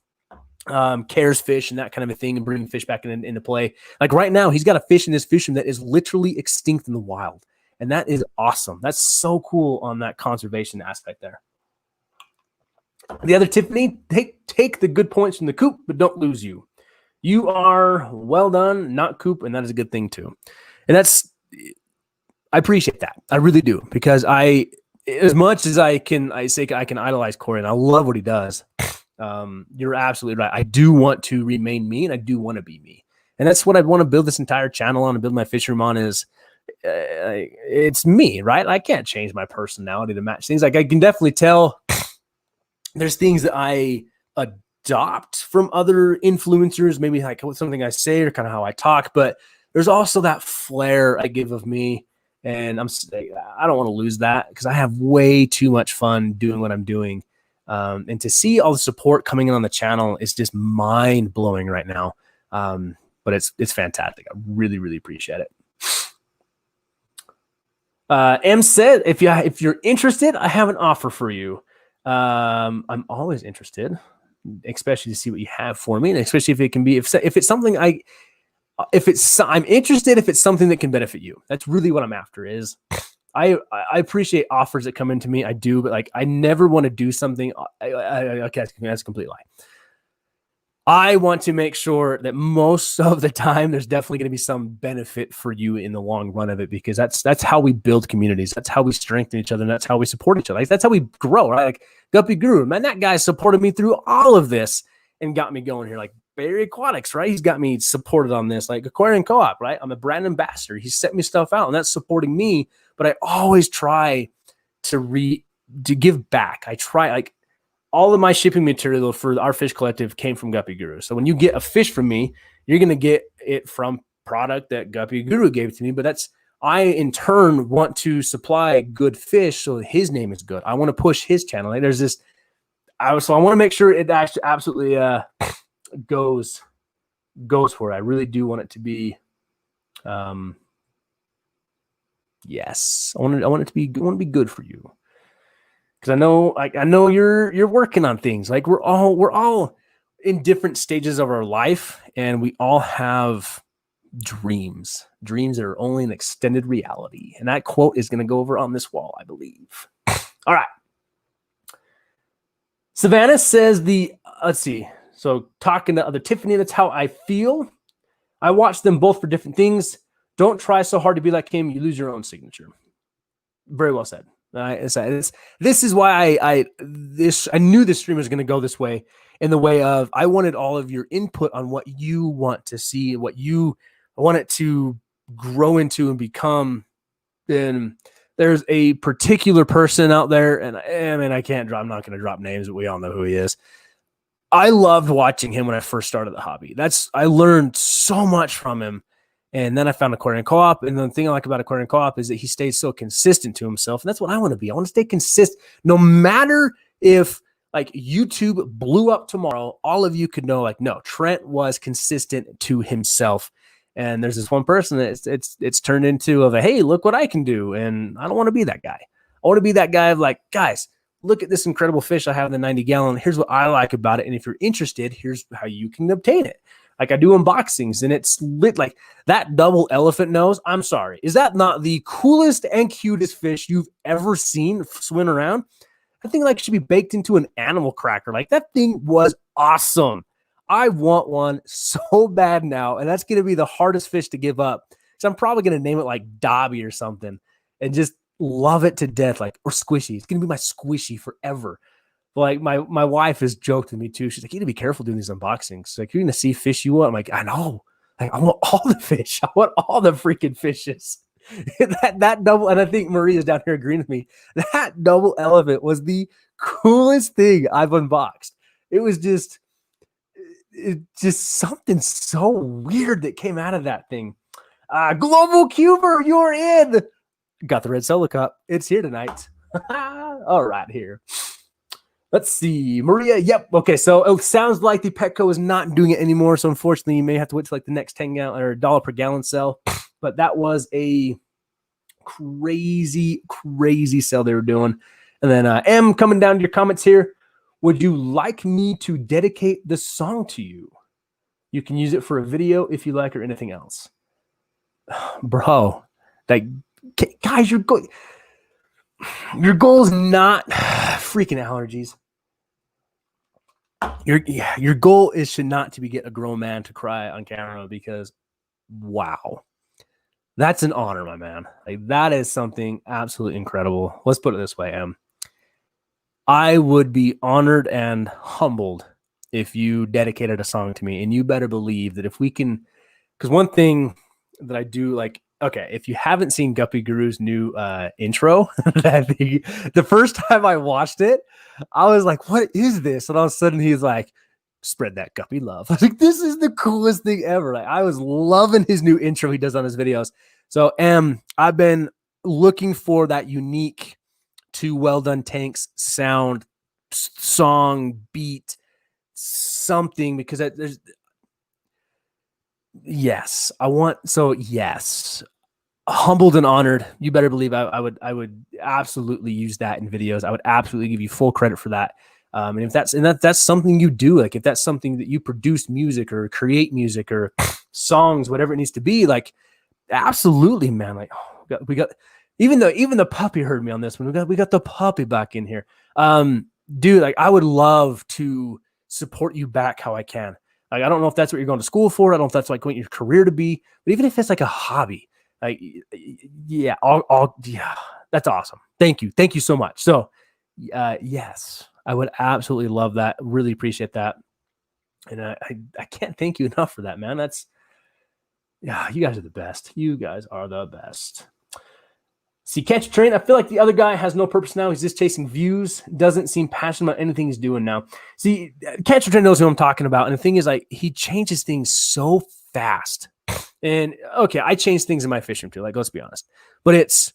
cares fish and that kind of a thing and bringing fish back into play. Like right now, he's got a fish in his fish room that is literally extinct in the wild. And that is awesome. That's so cool on that conservation aspect there. The other Tiffany, take the good points from the coop, but don't lose you. You are well done, not coop, and that is a good thing too. And I appreciate that. I really do, because as much as I can idolize Corey, and I love what he does. You're absolutely right. I do want to remain me, and I do want to be me. And that's what I want to build this entire channel on and build my fish room on is it's me, right? I can't change my personality to match things. Like I can definitely tell there's things that I adopt from other influencers, maybe like something I say or kind of how I talk, but there's also that flair I give of me. And I don't want to lose that because I have way too much fun doing what I'm doing. And to see all the support coming in on the channel is just mind blowing right now. But it's fantastic. I really, really appreciate it. M said, if you're interested, I have an offer for you. I'm always interested, especially to see what you have for me, and especially if it can be, if it's something I'm interested if it's something that can benefit you. That's really what I'm after. Is I appreciate offers that come into me. I do, but like I never want to do something. Okay, that's a complete lie. I want to make sure that most of the time there's definitely going to be some benefit for you in the long run of it, because that's how we build communities. That's how we strengthen each other, and that's how we support each other. Like, that's how we grow, right? Like Guppy Guru, man, that guy supported me through all of this and got me going here. Like Barry Aquatics, right? He's got me supported on this. Like Aquarium Co-op, right? I'm a brand ambassador. He set me stuff out, and that's supporting me. But I always try to give back. I try, like, all of my shipping material for our fish collective came from Guppy Guru. So when you get a fish from me, you're going to get it from product that Guppy Guru gave to me. But I in turn want to supply good fish so his name is good. I want to push his channel. Like there's this, so I want to make sure it actually absolutely goes for it. I really do want it to be, yes, I want it to be good for you. Because I know you're working on things. Like we're all in different stages of our life, and we all have dreams that are only an extended reality. And that quote is going to go over on this wall, I believe. All right. Savannah says let's see. So talking to other Tiffany, that's how I feel. I watch them both for different things. Don't try so hard to be like him. You lose your own signature. Very well said. This is why I knew this stream was going to go this way, in the way of I wanted all of your input on what you want to see, what you want it to grow into and become. And there's a particular person out there, and I mean, I'm not going to drop names, but we all know who he is. I loved watching him when I first started the hobby. I learned so much from him. And then I found Aquarium Co-op. And the thing I like about Aquarium Co-op is that he stays so consistent to himself. And that's what I want to be. I want to stay consistent. No matter if like YouTube blew up tomorrow, all of you could know, like, no, Trent was consistent to himself. And there's this one person that it's turned into of a, hey, look what I can do. And I don't want to be that guy. I want to be that guy of like, guys, look at this incredible fish I have in the 90 gallon. Here's what I like about it. And if you're interested, here's how you can obtain it. Like I do unboxings, and it's lit like that double elephant nose. I'm sorry. Is that not the coolest and cutest fish you've ever seen swim around? I think like should be baked into an animal cracker. Like that thing was awesome. I want one so bad now. And that's going to be the hardest fish to give up. So I'm probably going to name it like Dobby or something and just love it to death. Like, or Squishy. It's going to be my Squishy forever. Like my wife has joked with me too. She's like, you need to be careful doing these unboxings. Like you're going to see fish you want. I'm like, I know. Like, I want all the fish. I want all the freaking fishes. that double, and I think Maria's down here agreeing with me. That double elephant was the coolest thing I've unboxed. It was just something so weird that came out of that thing. Global Cuber, you're in. Got the red solo cup. It's here tonight. All right, here. Let's see. Maria, yep. Okay, so it sounds like the Petco is not doing it anymore. So unfortunately, you may have to wait till like the next 10 gallon or $1 per gallon sell. But that was a crazy, crazy sell they were doing. And then M coming down to your comments here. Would you like me to dedicate the song to you? You can use it for a video if you like or anything else. Bro, like, guys, your goal is not freaking allergies. Your goal should not to be get a grown man to cry on camera because, wow, that's an honor, my man. Like that is something absolutely incredible. Let's put it this way, Em. I would be honored and humbled if you dedicated a song to me, and you better believe that if we can, because one thing that I do like. Okay, if you haven't seen Guppy Guru's new intro, the first time I watched it, I was like, what is this? And all of a sudden he's like, spread that Guppy love. I was like, this is the coolest thing ever. Like, I was loving his new intro he does on his videos. So I've been looking for that unique to Well-Don Tanks sound, song, beat, something, because there's yes, yes, humbled and honored. You better believe I would absolutely use that in videos. I would absolutely give you full credit for that. And if that's something you do, like if that's something that you produce music or create music or songs, whatever it needs to be, like absolutely, man. Like we got even the puppy heard me on this one. We got the puppy back in here. Dude, like I would love to support you back how I can. Like, I don't know if that's what you're going to school for. I don't know if that's like what your career to be, but even if it's like a hobby, like, yeah, yeah, that's awesome. Thank you. Thank you so much. So, yes, I would absolutely love that. Really appreciate that. And I can't thank you enough for that, man. Yeah, you guys are the best. You guys are the best. See, Catch a Train, I feel like the other guy has no purpose now. He's just chasing views. Doesn't seem passionate about anything he's doing now. See, Catch a Train knows who I'm talking about. And the thing is, like, he changes things so fast. And, okay, I change things in my fish room too. Like, let's be honest. But it's,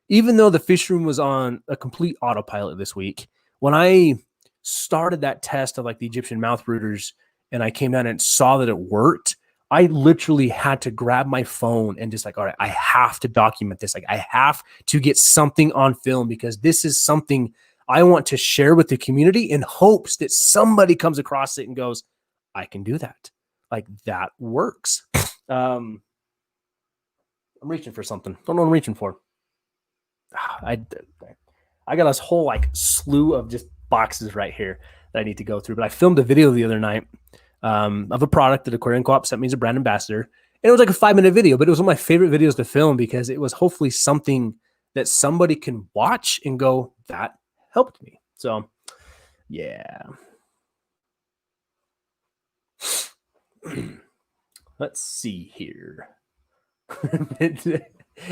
even though the fish room was on a complete autopilot this week, when I started that test of, like, the Egyptian mouth rooters and I came down and saw that it worked, I literally had to grab my phone and just like, all right, I have to document this. Like I have to get something on film because this is something I want to share with the community in hopes that somebody comes across it and goes, I can do that. Like that works. I'm reaching for something. Don't know what I'm reaching for. I got this whole like slew of just boxes right here that I need to go through, but I filmed a video the other night of a product that Aquarium Co-op sent me as a brand ambassador. And it was like a 5-minute video, but it was one of my favorite videos to film because it was hopefully something that somebody can watch and go, that helped me. So yeah. Let's see here.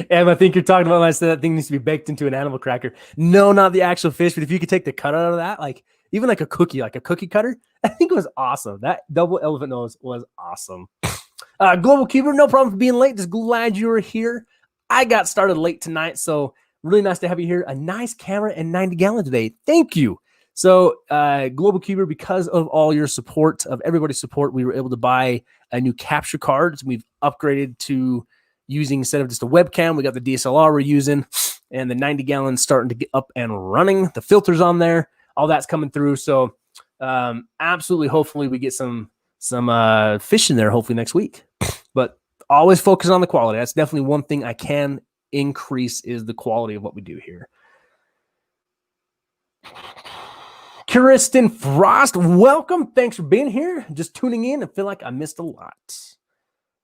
And I think you're talking about when I said that thing needs to be baked into an animal cracker. No, not the actual fish, but if you could take the cut out of that, like even like a cookie cutter, I think it was awesome. That double elephant nose was awesome. Global Keeper, no problem for being late. Just glad you were here. I got started late tonight, so really nice to have you here. A nice camera and 90 gallon today. Thank you. So Global Keeper, because of all your support, of everybody's support, we were able to buy a new capture card. We've upgraded to using, instead of just a webcam, we got the DSLR we're using, and the 90 gallons starting to get up and running. The filters on there, all that's coming through. So absolutely, hopefully we get some fish in there hopefully next week. But always focus on the quality. That's definitely one thing I can increase, is the quality of what we do here. Kristen Frost, welcome. Thanks for being here. Just tuning in. I feel like I missed a lot.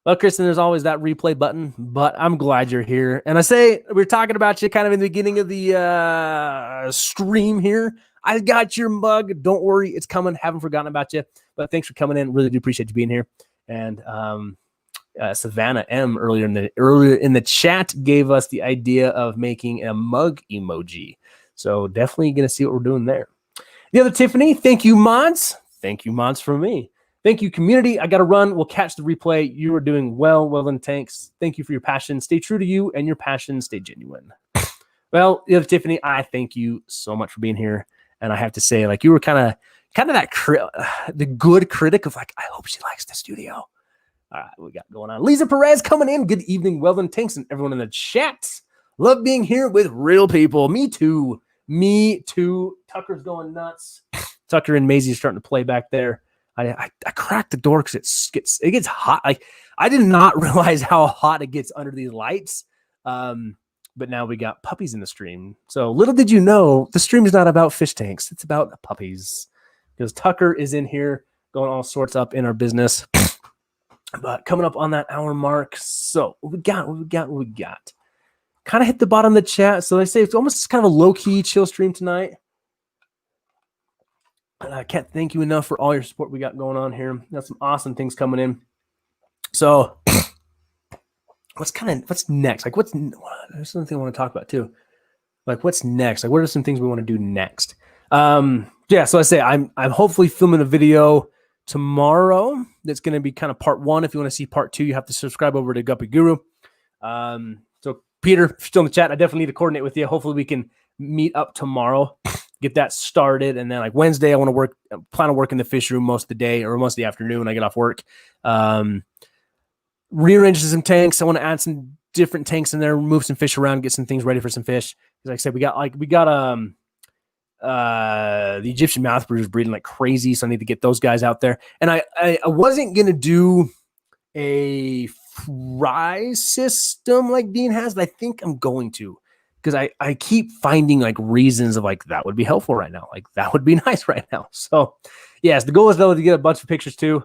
Well, Kristen, there's always that replay button, but I'm glad you're here. And I say, we were talking about you kind of in the beginning of the stream here. I got your mug. Don't worry, it's coming. Haven't forgotten about you. But thanks for coming in. Really do appreciate you being here. And Savannah M earlier in the chat gave us the idea of making a mug emoji. So definitely going to see what we're doing there. The other Tiffany, thank you, mods. Thank you, mods, from me. Thank you, community. I got to run. We'll catch the replay. You are doing well, Wel-Don Tanks. Thank you for your passion. Stay true to you, and your passion stay genuine. Well, the other Tiffany, I thank you so much for being here. And I have to say, like, you were kind of that the good critic of like, I hope she likes the studio. All right, we got going on. Lisa Perez coming in. Good evening, Wel-Don Tanks, and everyone in the chat. Love being here with real people. Me too. Me too. Tucker's going nuts. Tucker and Maisie are starting to play back there. I cracked the door because it gets hot. I did not realize how hot it gets under these lights. But now we got puppies in the stream. So little did you know, the stream is not about fish tanks. It's about puppies. Because Tucker is in here going all sorts up in our business. But coming up on that hour mark. So what we got. Kind of hit the bottom of the chat. So they say it's almost kind of a low-key chill stream tonight. And I can't thank you enough for all your support we got going on here. Got some awesome things coming in. So what's next? Like there's something I want to talk about too. Like what's next? Like what are some things we want to do next? Yeah, so I say I'm hopefully filming a video tomorrow. That's going to be kind of part 1. If you want to see part 2, you have to subscribe over to Guppy Guru. So Peter, if you're still in the chat, I definitely need to coordinate with you. Hopefully we can meet up tomorrow, get that started. And then like Wednesday, I want to plan on working the fish room most of the day or most of the afternoon when I get off work. Rearrange some tanks. I want to add some different tanks in there, move some fish around, get some things ready for some fish. Because like I said, we got the Egyptian mouth brew is breeding like crazy. So I need to get those guys out there. And I wasn't going to do a fry system like Dean has, but I think I'm going to, because I keep finding like reasons of like, that would be helpful right now. Like that would be nice right now. So yes, the goal is though to get a bunch of pictures too.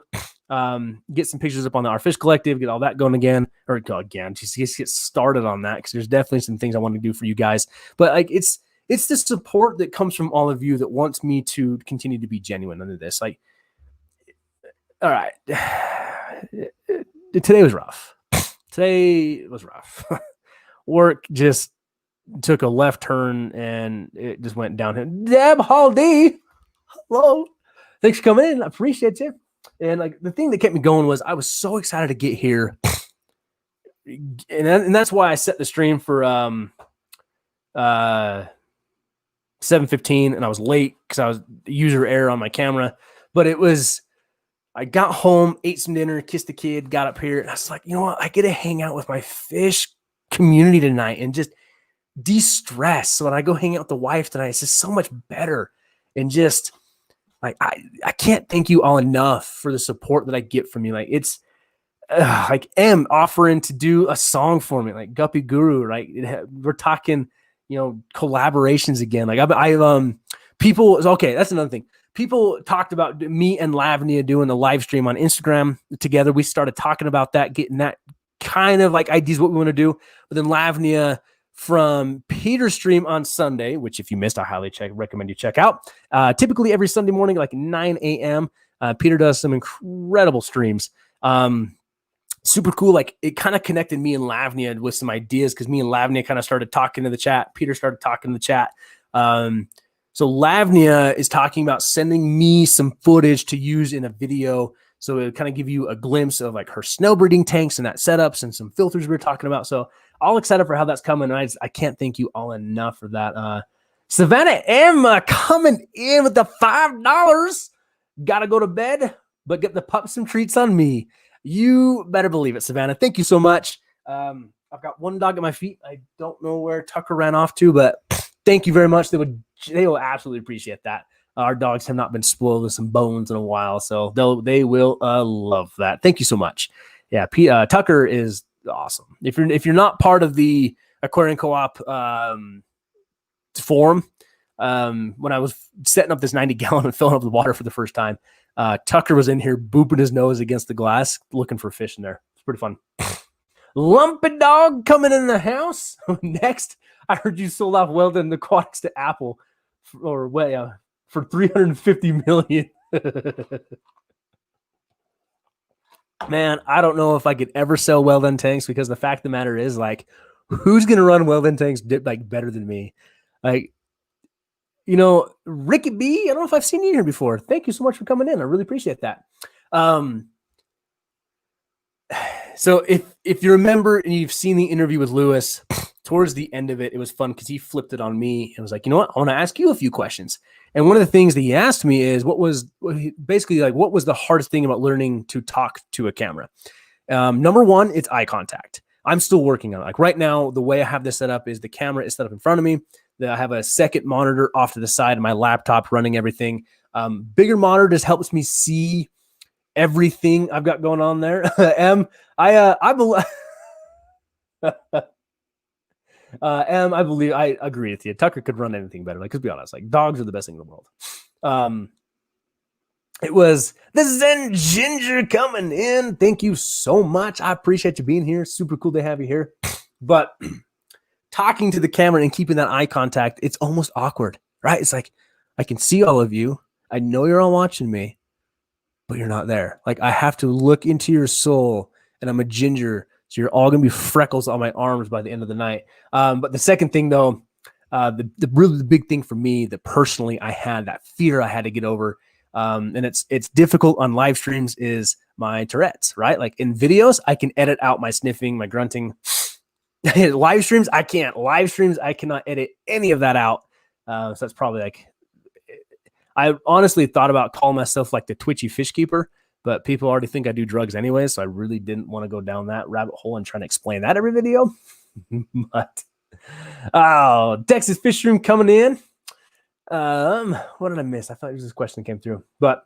Get some pictures up on our fish collective, get all that going just get started on that. Cause there's definitely some things I want to do for you guys, but like, it's the support that comes from all of you that wants me to continue to be genuine under this. Like, all right. Today was rough. Work just took a left turn and it just went downhill. Deb Haldy, hello. Thanks for coming in. I appreciate you. And like the thing that kept me going was I was so excited to get here. And that's why I set the stream for 7:15 and I was late because I was user error on my camera. But I got home, ate some dinner, kissed the kid, got up here, and I was like, you know what? I get to hang out with my fish community tonight and just de-stress. So when I go hang out with the wife tonight, it's just so much better. And just like I can't thank you all enough for the support that I get from you. Like it's like M offering to do a song for me, like Guppy Guru, right? We're talking, collaborations again. Like people. Okay, that's another thing. People talked about me and Lavnia doing the live stream on Instagram together. We started talking about that, getting that kind of like ideas what we want to do. But then Lavnia from Peter's stream on Sunday, which if you missed, I highly recommend you check out. Typically every Sunday morning, like 9 a.m., Peter does some incredible streams. Super cool. Like it kind of connected me and Lavnia with some ideas because me and Lavnia kind of started talking to the chat. Peter started talking to the chat. So Lavnia is talking about sending me some footage to use in a video. So it'll kind of give you a glimpse of like her snail breeding tanks and that setups and some filters we were talking about. So all excited for how that's coming. I can't thank you all enough for that. Savannah M coming in with the $5. Gotta go to bed, but get the pup some treats on me. You better believe it, Savannah. Thank you so much. I've got one dog at my feet. I don't know where Tucker ran off to, but thank you very much. They will absolutely appreciate that. Our dogs have not been spoiled with some bones in a while, so they will love that. Thank you so much. Yeah, Tucker is awesome. If you're not part of the Aquarium Co-op forum, when I was setting up this 90-gallon and filling up the water for the first time, Tucker was in here booping his nose against the glass, looking for fish in there. It's pretty fun. Lumpy Dog coming in the house. Next, I heard you sold off Wel-Don Aquatics to Apple for $350 million. Man, I don't know if I could ever sell Wel-Don tanks because the fact of the matter is, like, who's gonna run Wel-Don tanks like better than me? Like, you know, Ricky B, I don't know if I've seen you here before. Thank you so much for coming in. I really appreciate that. So if you remember and you've seen the interview with Lewis, towards the end of it, it was fun because he flipped it on me and was like, you know what? I want to ask you a few questions. And one of the things that he asked me is what was the hardest thing about learning to talk to a camera? Number one, it's eye contact. I'm still working on it. Like right now, the way I have this set up is the camera is set up in front of me. I have a second monitor off to the side of my laptop running everything. Bigger monitor just helps me see everything I've got going on there. I believe I agree with you. Tucker could run anything better. Like, let's be honest, like dogs are the best thing in the world. It was the Zen Ginger coming in. Thank you so much. I appreciate you being here. Super cool to have you here. But talking to the camera and keeping that eye contact, it's almost awkward, right? It's like, I can see all of you. I know you're all watching me, but you're not there. Like, I have to look into your soul, and I'm a ginger, so you're all going to be freckles on my arms by the end of the night. But the second thing, though, the big thing for me that personally I had, that fear I had to get over, and it's difficult on live streams, is my Tourette's, right? Like in videos, I can edit out my sniffing, my grunting. Live streams, I can't. Live streams, I cannot edit any of that out. So that's probably like, I honestly thought about calling myself like the twitchy fish keeper, but people already think I do drugs anyway, so I really didn't want to go down that rabbit hole and try to explain that every video. But Texas Fish Room coming in. What did I miss? I thought this question came through, but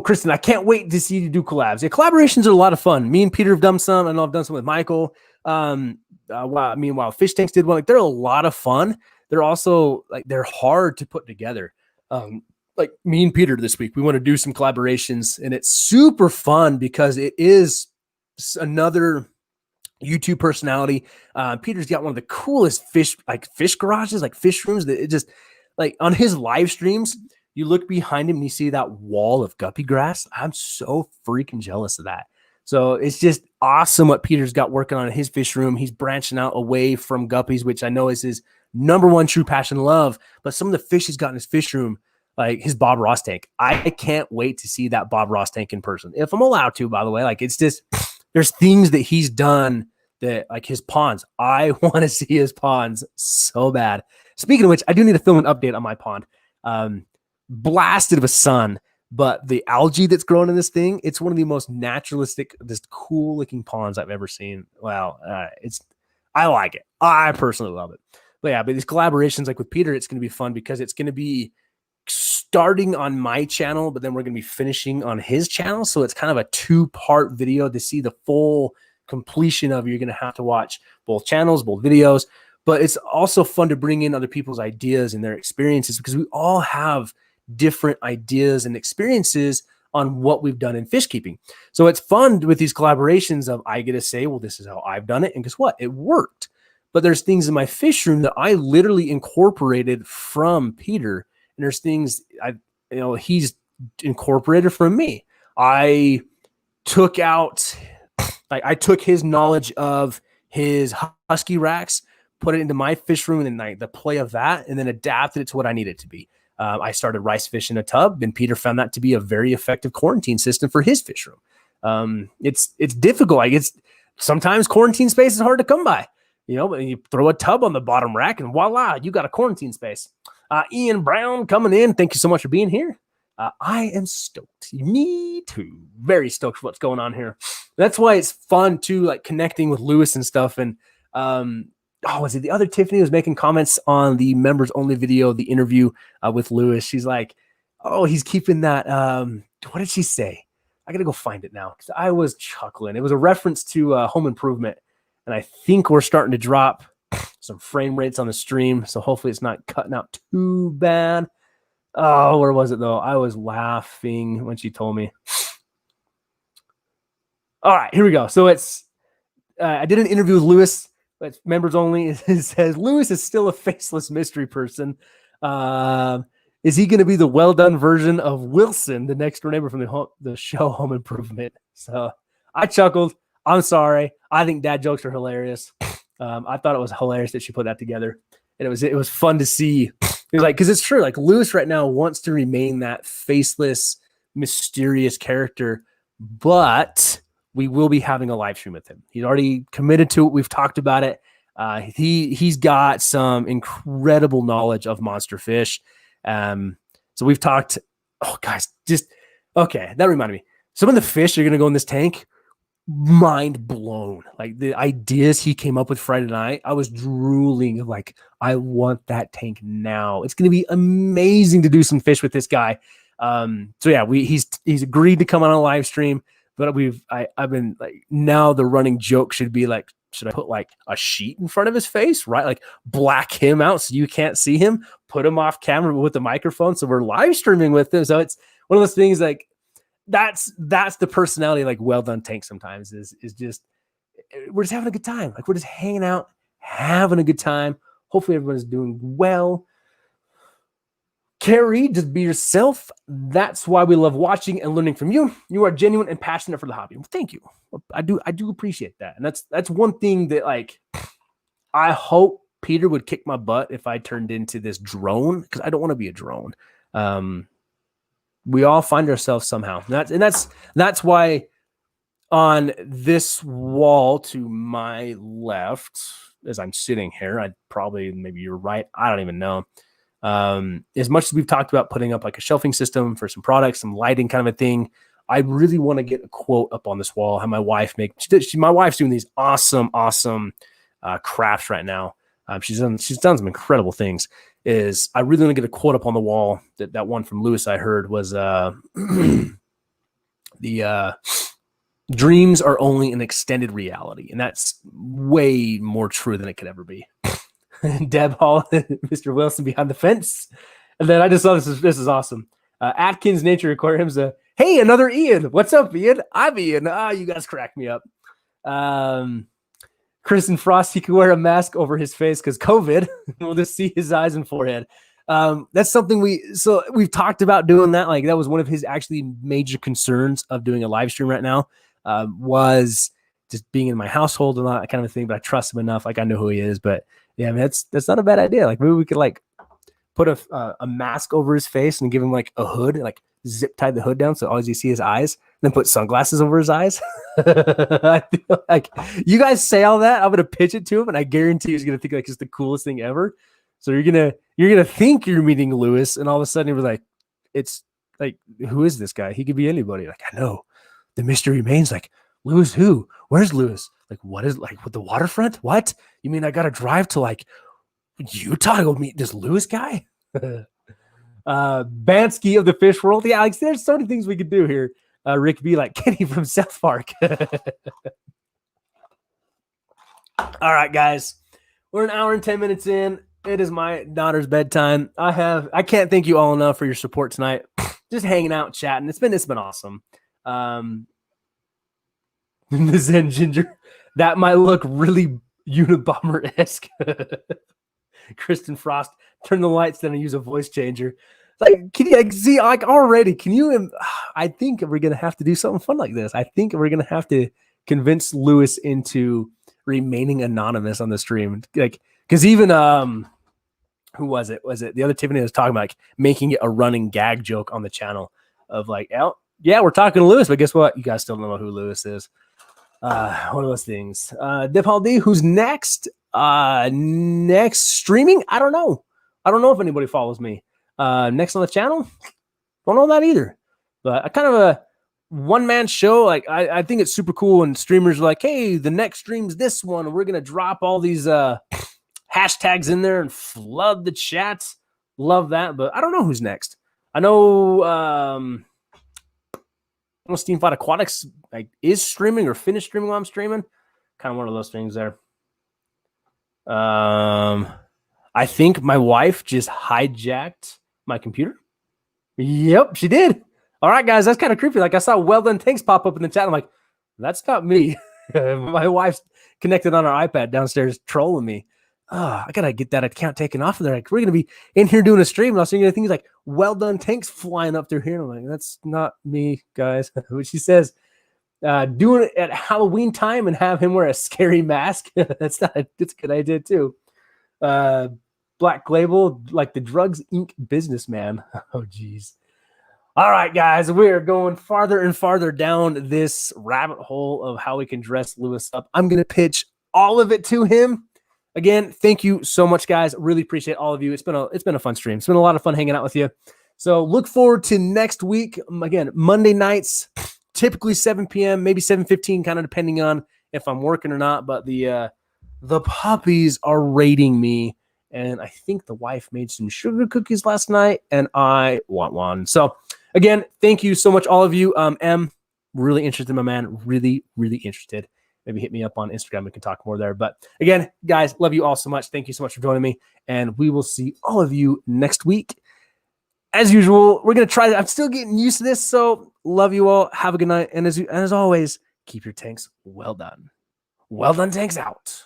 Kristen, I can't wait to see you do collabs. Yeah, collaborations are a lot of fun. Me and Peter have done some. I know I've done some with Michael. Meanwhile, Fish Tanks did one. Like, they're a lot of fun. They're also like, they're hard to put together. Like me and Peter this week, we want to do some collaborations, and it's super fun because it is another YouTube personality. Peter's got one of the coolest fish garages, like fish rooms, that it just, like, on his live streams, you look behind him and you see that wall of guppy grass. I'm so freaking jealous of that. So it's just awesome what Peter's got working on in his fish room. He's branching out away from guppies, which I know is his number one true passion and love. But some of the fish he's got in his fish room, like his Bob Ross tank, I can't wait to see that Bob Ross tank in person. If I'm allowed to, by the way. Like, it's just, there's things that he's done that, like his ponds. I want to see his ponds so bad. Speaking of which, I do need to film an update on my pond. Blasted with sun, but the algae that's growing in this thing, it's one of the most naturalistic, just cool looking ponds I've ever seen. Wow. I like it. I personally love it. But yeah, but these collaborations, like with Peter, it's going to be fun because it's going to be starting on my channel, but then we're going to be finishing on his channel. So it's kind of a 2-part video. To see the full completion of, you're going to have to watch both channels, both videos. But it's also fun to bring in other people's ideas and their experiences, because we all have different ideas and experiences on what we've done in fish keeping. So it's fun with these collaborations of, I get to say, well, this is how I've done it. And guess what? It worked. But there's things in my fish room that I literally incorporated from Peter, and there's things he's incorporated from me. I took his knowledge of his husky racks, put it into my fish room, and the play of that, and then adapted it to what I need it to be. I started rice fish in a tub, and Peter found that to be a very effective quarantine system for his fish room. It's difficult. Sometimes quarantine space is hard to come by. You throw a tub on the bottom rack, and voila, you got a quarantine space. Ian Brown coming in. Thank you so much for being here. I am stoked. Me too. Very stoked for what's going on here. That's why it's fun too, like connecting with Lewis and stuff. And was it the other Tiffany was making comments on the members only video, the interview with Lewis? She's like, "Oh, he's keeping that." What did she say? I gotta go find it now because I was chuckling. It was a reference to Home Improvement, and I think we're starting to drop some frame rates on the stream, so hopefully it's not cutting out too bad. Oh, where was it though? I was laughing when she told me. All right, here we go. So I did an interview with Lewis, but members only. It says Lewis is still a faceless mystery person. Is he going to be the Wel-Don version of Wilson, the next door neighbor from the show Home Improvement? So I chuckled. I'm sorry. I think dad jokes are hilarious. I thought it was hilarious that she put that together, and it was fun to see. It was like, because it's true. Like Lewis right now wants to remain that faceless, mysterious character, but we will be having a live stream with him. He's already committed to it. We've talked about it. He's got some incredible knowledge of monster fish. So we've talked. Oh, guys, that reminded me. Some of the fish are going to go in this tank. Mind blown. Like the ideas he came up with Friday night, I was drooling. Like, I want that tank now. It's going to be amazing to do some fish with this guy. So yeah, he's agreed to come on a live stream. But I've been like, now the running joke should be like, should I put like a sheet in front of his face, right? Like black him out so you can't see him, put him off camera with the microphone so we're live streaming with him. So it's one of those things like that's the personality like Wel-Don tank sometimes is just we're just having a good time. Like we're just hanging out, having a good time. Hopefully everyone's doing well. Carrie, just be yourself. That's why we love watching and learning from you. You are genuine and passionate for the hobby. Well, thank you. I do appreciate that. And that's one thing that like I hope Peter would kick my butt if I turned into this drone, because I don't want to be a drone. We all find ourselves somehow. That's why on this wall to my left, as I'm sitting here, maybe you're right. I don't even know. As much as we've talked about putting up like a shelving system for some products, some lighting kind of a thing, I really want to get a quote up on this wall. Have my wife my wife's doing these awesome crafts right now. She's done some incredible things. I really want to get a quote up on the wall. That one from Lewis I heard was the dreams are only an extended reality, and that's way more true than it could ever be. Deb Hall, Mr. Wilson behind the fence. And then I just saw this is awesome. Atkins Nature Aquarium's hey, another Ian. What's up, Ian? I'm Ian. You guys crack me up. Kristen Frost, he could wear a mask over his face because COVID. We'll just see his eyes and forehead. That's something we've talked about doing that. Like that was one of his actually major concerns of doing a live stream right now, was just being in my household and all that kind of thing. But I trust him enough. Like I know who he is, but yeah, I mean, that's not a bad idea. Like maybe we could like put a mask over his face and give him like a hood, like zip tie the hood down so always you see his eyes, and then put sunglasses over his eyes. I feel like you guys say all that, I'm gonna pitch it to him, and I guarantee he's gonna think like it's the coolest thing ever. So you're gonna think you're meeting Lewis, and all of a sudden you're like, it's like, who is this guy? He could be anybody. Like I know, the mystery remains. Like Lewis, who? Where's Lewis? Like what is like with the waterfront? What? You mean I gotta drive to like Utah to go meet this Lewis guy? Bansky of the fish world. Yeah, like there's so many things we could do here. Rick B like Kenny from South Park. All right, guys. We're an hour and 10 minutes in. It is my daughter's bedtime. I can't thank you all enough for your support tonight. Just hanging out, chatting. It's been awesome. The Zen Ginger. That might look really Unabomber-esque. Kristen Frost, turn the lights down and use a voice changer. Like, can you see, like, already, can you, I think we're going to have to do something fun like this. I think we're going to have to convince Lewis into remaining anonymous on the stream. Like, because even, who was it? Was it the other Tiffany was talking about, like, making it a running gag joke on the channel of like, oh, yeah, we're talking to Lewis, but guess what? You guys still don't know who Lewis is. One of those things. Dipal D, who's next? Next streaming? I don't know. I don't know if anybody follows me. Next on the channel? Don't know that either. But I kind of a one-man show. Like, I think it's super cool when streamers are like, hey, the next stream's this one, and we're gonna drop all these hashtags in there and flood the chats. Love that, but I don't know who's next. I know Steam Fight Aquatics like is streaming or finished streaming while I'm streaming. Kind of one of those things there. I think my wife just hijacked my computer. Yep, she did. All right, guys, that's kind of creepy. Like, I saw Well-Don Tanks pop up in the chat. I'm like, that's not me. My wife's connected on her iPad downstairs trolling me. I gotta get that account taken off of there. Like, we're gonna be in here doing a stream, and I was seeing things like Well-Don Tanks flying up through here. And I'm like, that's not me, guys. What she says, doing it at Halloween time and have him wear a scary mask. That's a good idea too. Black Label, like the Drugs Inc. businessman. Oh, geez. All right, guys, we're going farther and farther down this rabbit hole of how we can dress Lewis up. I'm going to pitch all of it to him. Again, thank you so much, guys. Really appreciate all of you. It's been a fun stream. It's been a lot of fun hanging out with you. So look forward to next week. Again, Monday nights, typically 7 p.m., maybe 7:15, kind of depending on if I'm working or not. But the puppies are raiding me. And I think the wife made some sugar cookies last night, and I want one. So, again, thank you so much, all of you. M, really interested, my man. Really, really interested. Maybe hit me up on Instagram. We can talk more there. But, again, guys, love you all so much. Thank you so much for joining me, and we will see all of you next week. As usual, we're going to try. I'm still getting used to this, so love you all. Have a good night. And as always, keep your tanks well done. Well-Don Tanks out.